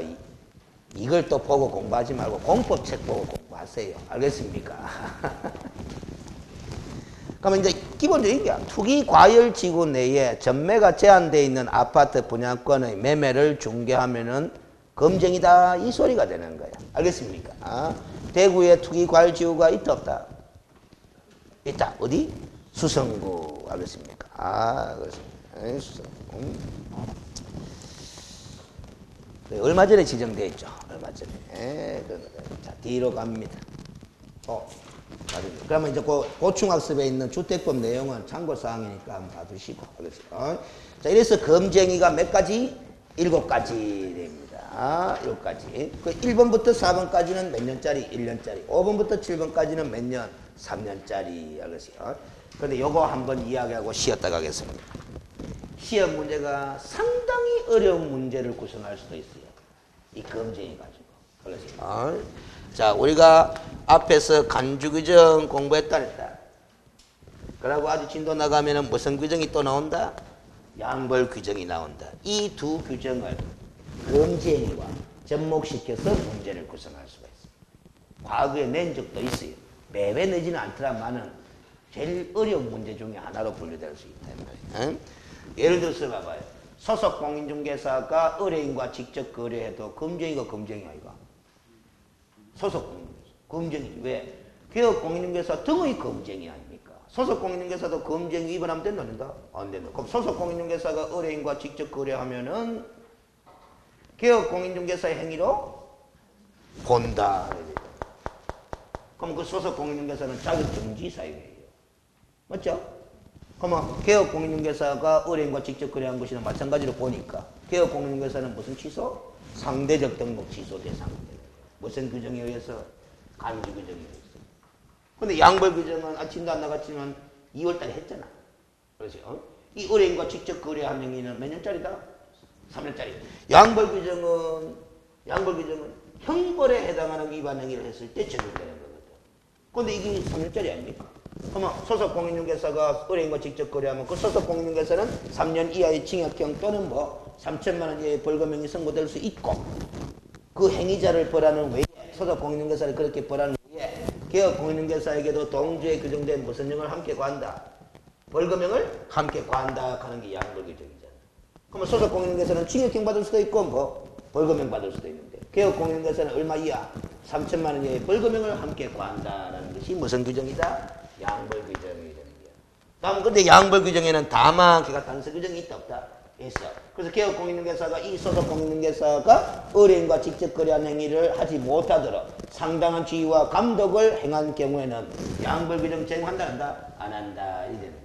이걸 또 보고 공부하지 말고 공법 책 보고 공부하세요. 알겠습니까? 그러면 이제 기본적인 게 투기 과열 지구 내에 전매가 제한되어 있는 아파트 분양권의 매매를 중개하면은 검증이다 이 소리가 되는 거야. 알겠습니까? 대구에 투기 과열 지구가 있다 없다? 있다. 어디? 수성구. 알겠습니까? 그렇습니다. 수성구. 얼마 전에 지정되어 있죠. 얼마 전에. 자, 뒤로 갑니다. 그러면 이제 보충학습에 있는 주택법 내용은 참고사항이니까 한번 봐두시고. 자, 이래서 검증이가 몇 가지? 7가지 됩니다. 7가지. 그 1번부터 4번까지는 몇 년짜리? 1년짜리. 5번부터 7번까지는 몇 년? 3년짜리. 알겠어요? 그런데 요거 한번 이야기하고 쉬었다 가겠습니다. 시험 문제가 상당히 어려운 문제를 구성할 수도 있어요. 이 검증이 가지고. 그렇죠? 자, 우리가 앞에서 간주 규정 공부했다 했다. 그러고 아주 진도 나가면은 무슨 규정이 또 나온다? 양벌 규정이 나온다. 이 두 규정을 검증이와 접목시켜서 문제를 구성할 수가 있습니다. 과거에 낸 적도 있어요. 매회 내지는 않더라만은 제일 어려운 문제 중에 하나로 분류될 수 있다. 말이에요. 예를 들어서 봐봐요. 소속 공인중개사가 의뢰인과 직접 거래해도 검증이가 검증이 아이가? 소속 공인중개사. 검증이지. 왜? 개업 공인중개사 등의 검증이 아닙니까? 소속 공인중개사도 검증 위반하면 된다 안 된다? 안 된다. 그럼 소속 공인중개사가 의뢰인과 직접 거래하면은 개업 공인중개사의 행위로 본다. 그럼 그 소속 공인중개사는 자격정지 사유예요. 맞죠? 그러면 개업 공인중개사가 의뢰인과 직접 거래한 것이나 마찬가지로 보니까 개업 공인중개사는 무슨 취소? 상대적 등록 취소 대상이 되는 거예요. 무슨 규정에 의해서? 간주 규정에 의해서. 근데 양벌 규정은 아침도 안 나갔지만 2월달에 했잖아. 그렇죠? 이 의뢰인과 직접 거래한 행위는 몇 년짜리다? 3년짜리. 양벌 규정은 형벌에 해당하는 위반 행위를 했을 때 적용되는 거거든. 근데 이게 3년짜리 아닙니까? 그러면 소속 공인중개사가 의뢰인과 직접 거래하면 그 소속 공인중개사는 3년 이하의 징역형 또는 3천만 원 이하의 벌금형이 선고될 수 있고 그 행위자를 벌하는 외에 소속 공인중개사를 그렇게 벌하는 외에 개업 공인중개사에게도 동주에 규정된 무슨 형을 함께 과한다? 벌금형을 함께 과한다 하는 게 양벌 규정이잖아. 그러면 소속 공인중개사는 징역형 받을 수도 있고 벌금형 받을 수도 있는데 개업 공인중개사는 얼마 이하? 3천만 원 이하의 벌금형을 함께 과한다라는 것이 무슨 규정이다? 양벌 규정이 되는 거야. 다음 근데 양벌 규정에는 다만 걔가 단서 규정이 있다 없다? 있어. 그래서 개업 공인중개사가 이 소속 공인중개사가 의뢰인과 직접 거래한 행위를 하지 못하도록 상당한 지휘와 감독을 행한 경우에는 양벌 규정 적용한다 한다? 안 한다 이 되는 거예요.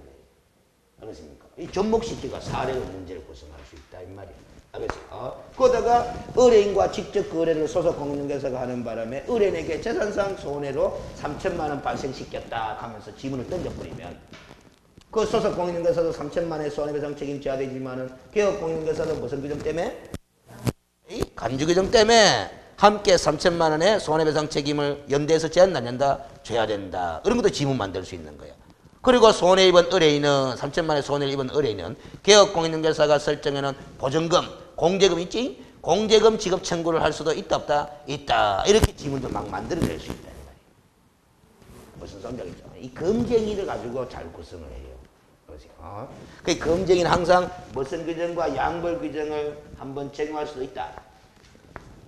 알겠습니까? 이 접목시키가 사례로 문제를 구성할 수 있다 이 말이야. 알겠어요? 그러다가 의뢰인과 직접 거래를 소속 공인중개사가 하는 바람에 의뢰인에게 재산상 손해로 3천만 원 발생시켰다 하면서 지문을 던져버리면 그 소속 공인중개사도 3천만 원의 손해배상 책임져야 되지만은 개업 공인중개사도 무슨 규정 때문에? 이 간주 규정 때문에 함께 3천만 원의 손해배상 책임을 연대해서 져야 된다? 져야 된다. 이런 것도 지문 만들 수 있는 거예요. 그리고 손해 입은 의뢰인은 3천만 원의 손해를 입은 의뢰인은 개업 공인중개사가 설정해놓은 보증금 공제금 있지? 공제금 지급 청구를 할 수도 있다 없다? 있다. 이렇게 지문도 막 만들어낼 수 있다. 무슨 소리죠? 이 검쟁이를 가지고 잘 구성을 해요. 그 검쟁이는 항상 무슨 규정과 양벌 규정을 한번 적용할 수도 있다.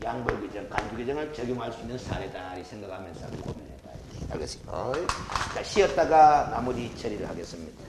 양벌 규정, 간주 규정을 적용할 수 있는 사례다. 이 생각하면서 고민해봐야 돼. 알겠습니다. 자, 쉬었다가 나머지 처리를 하겠습니다.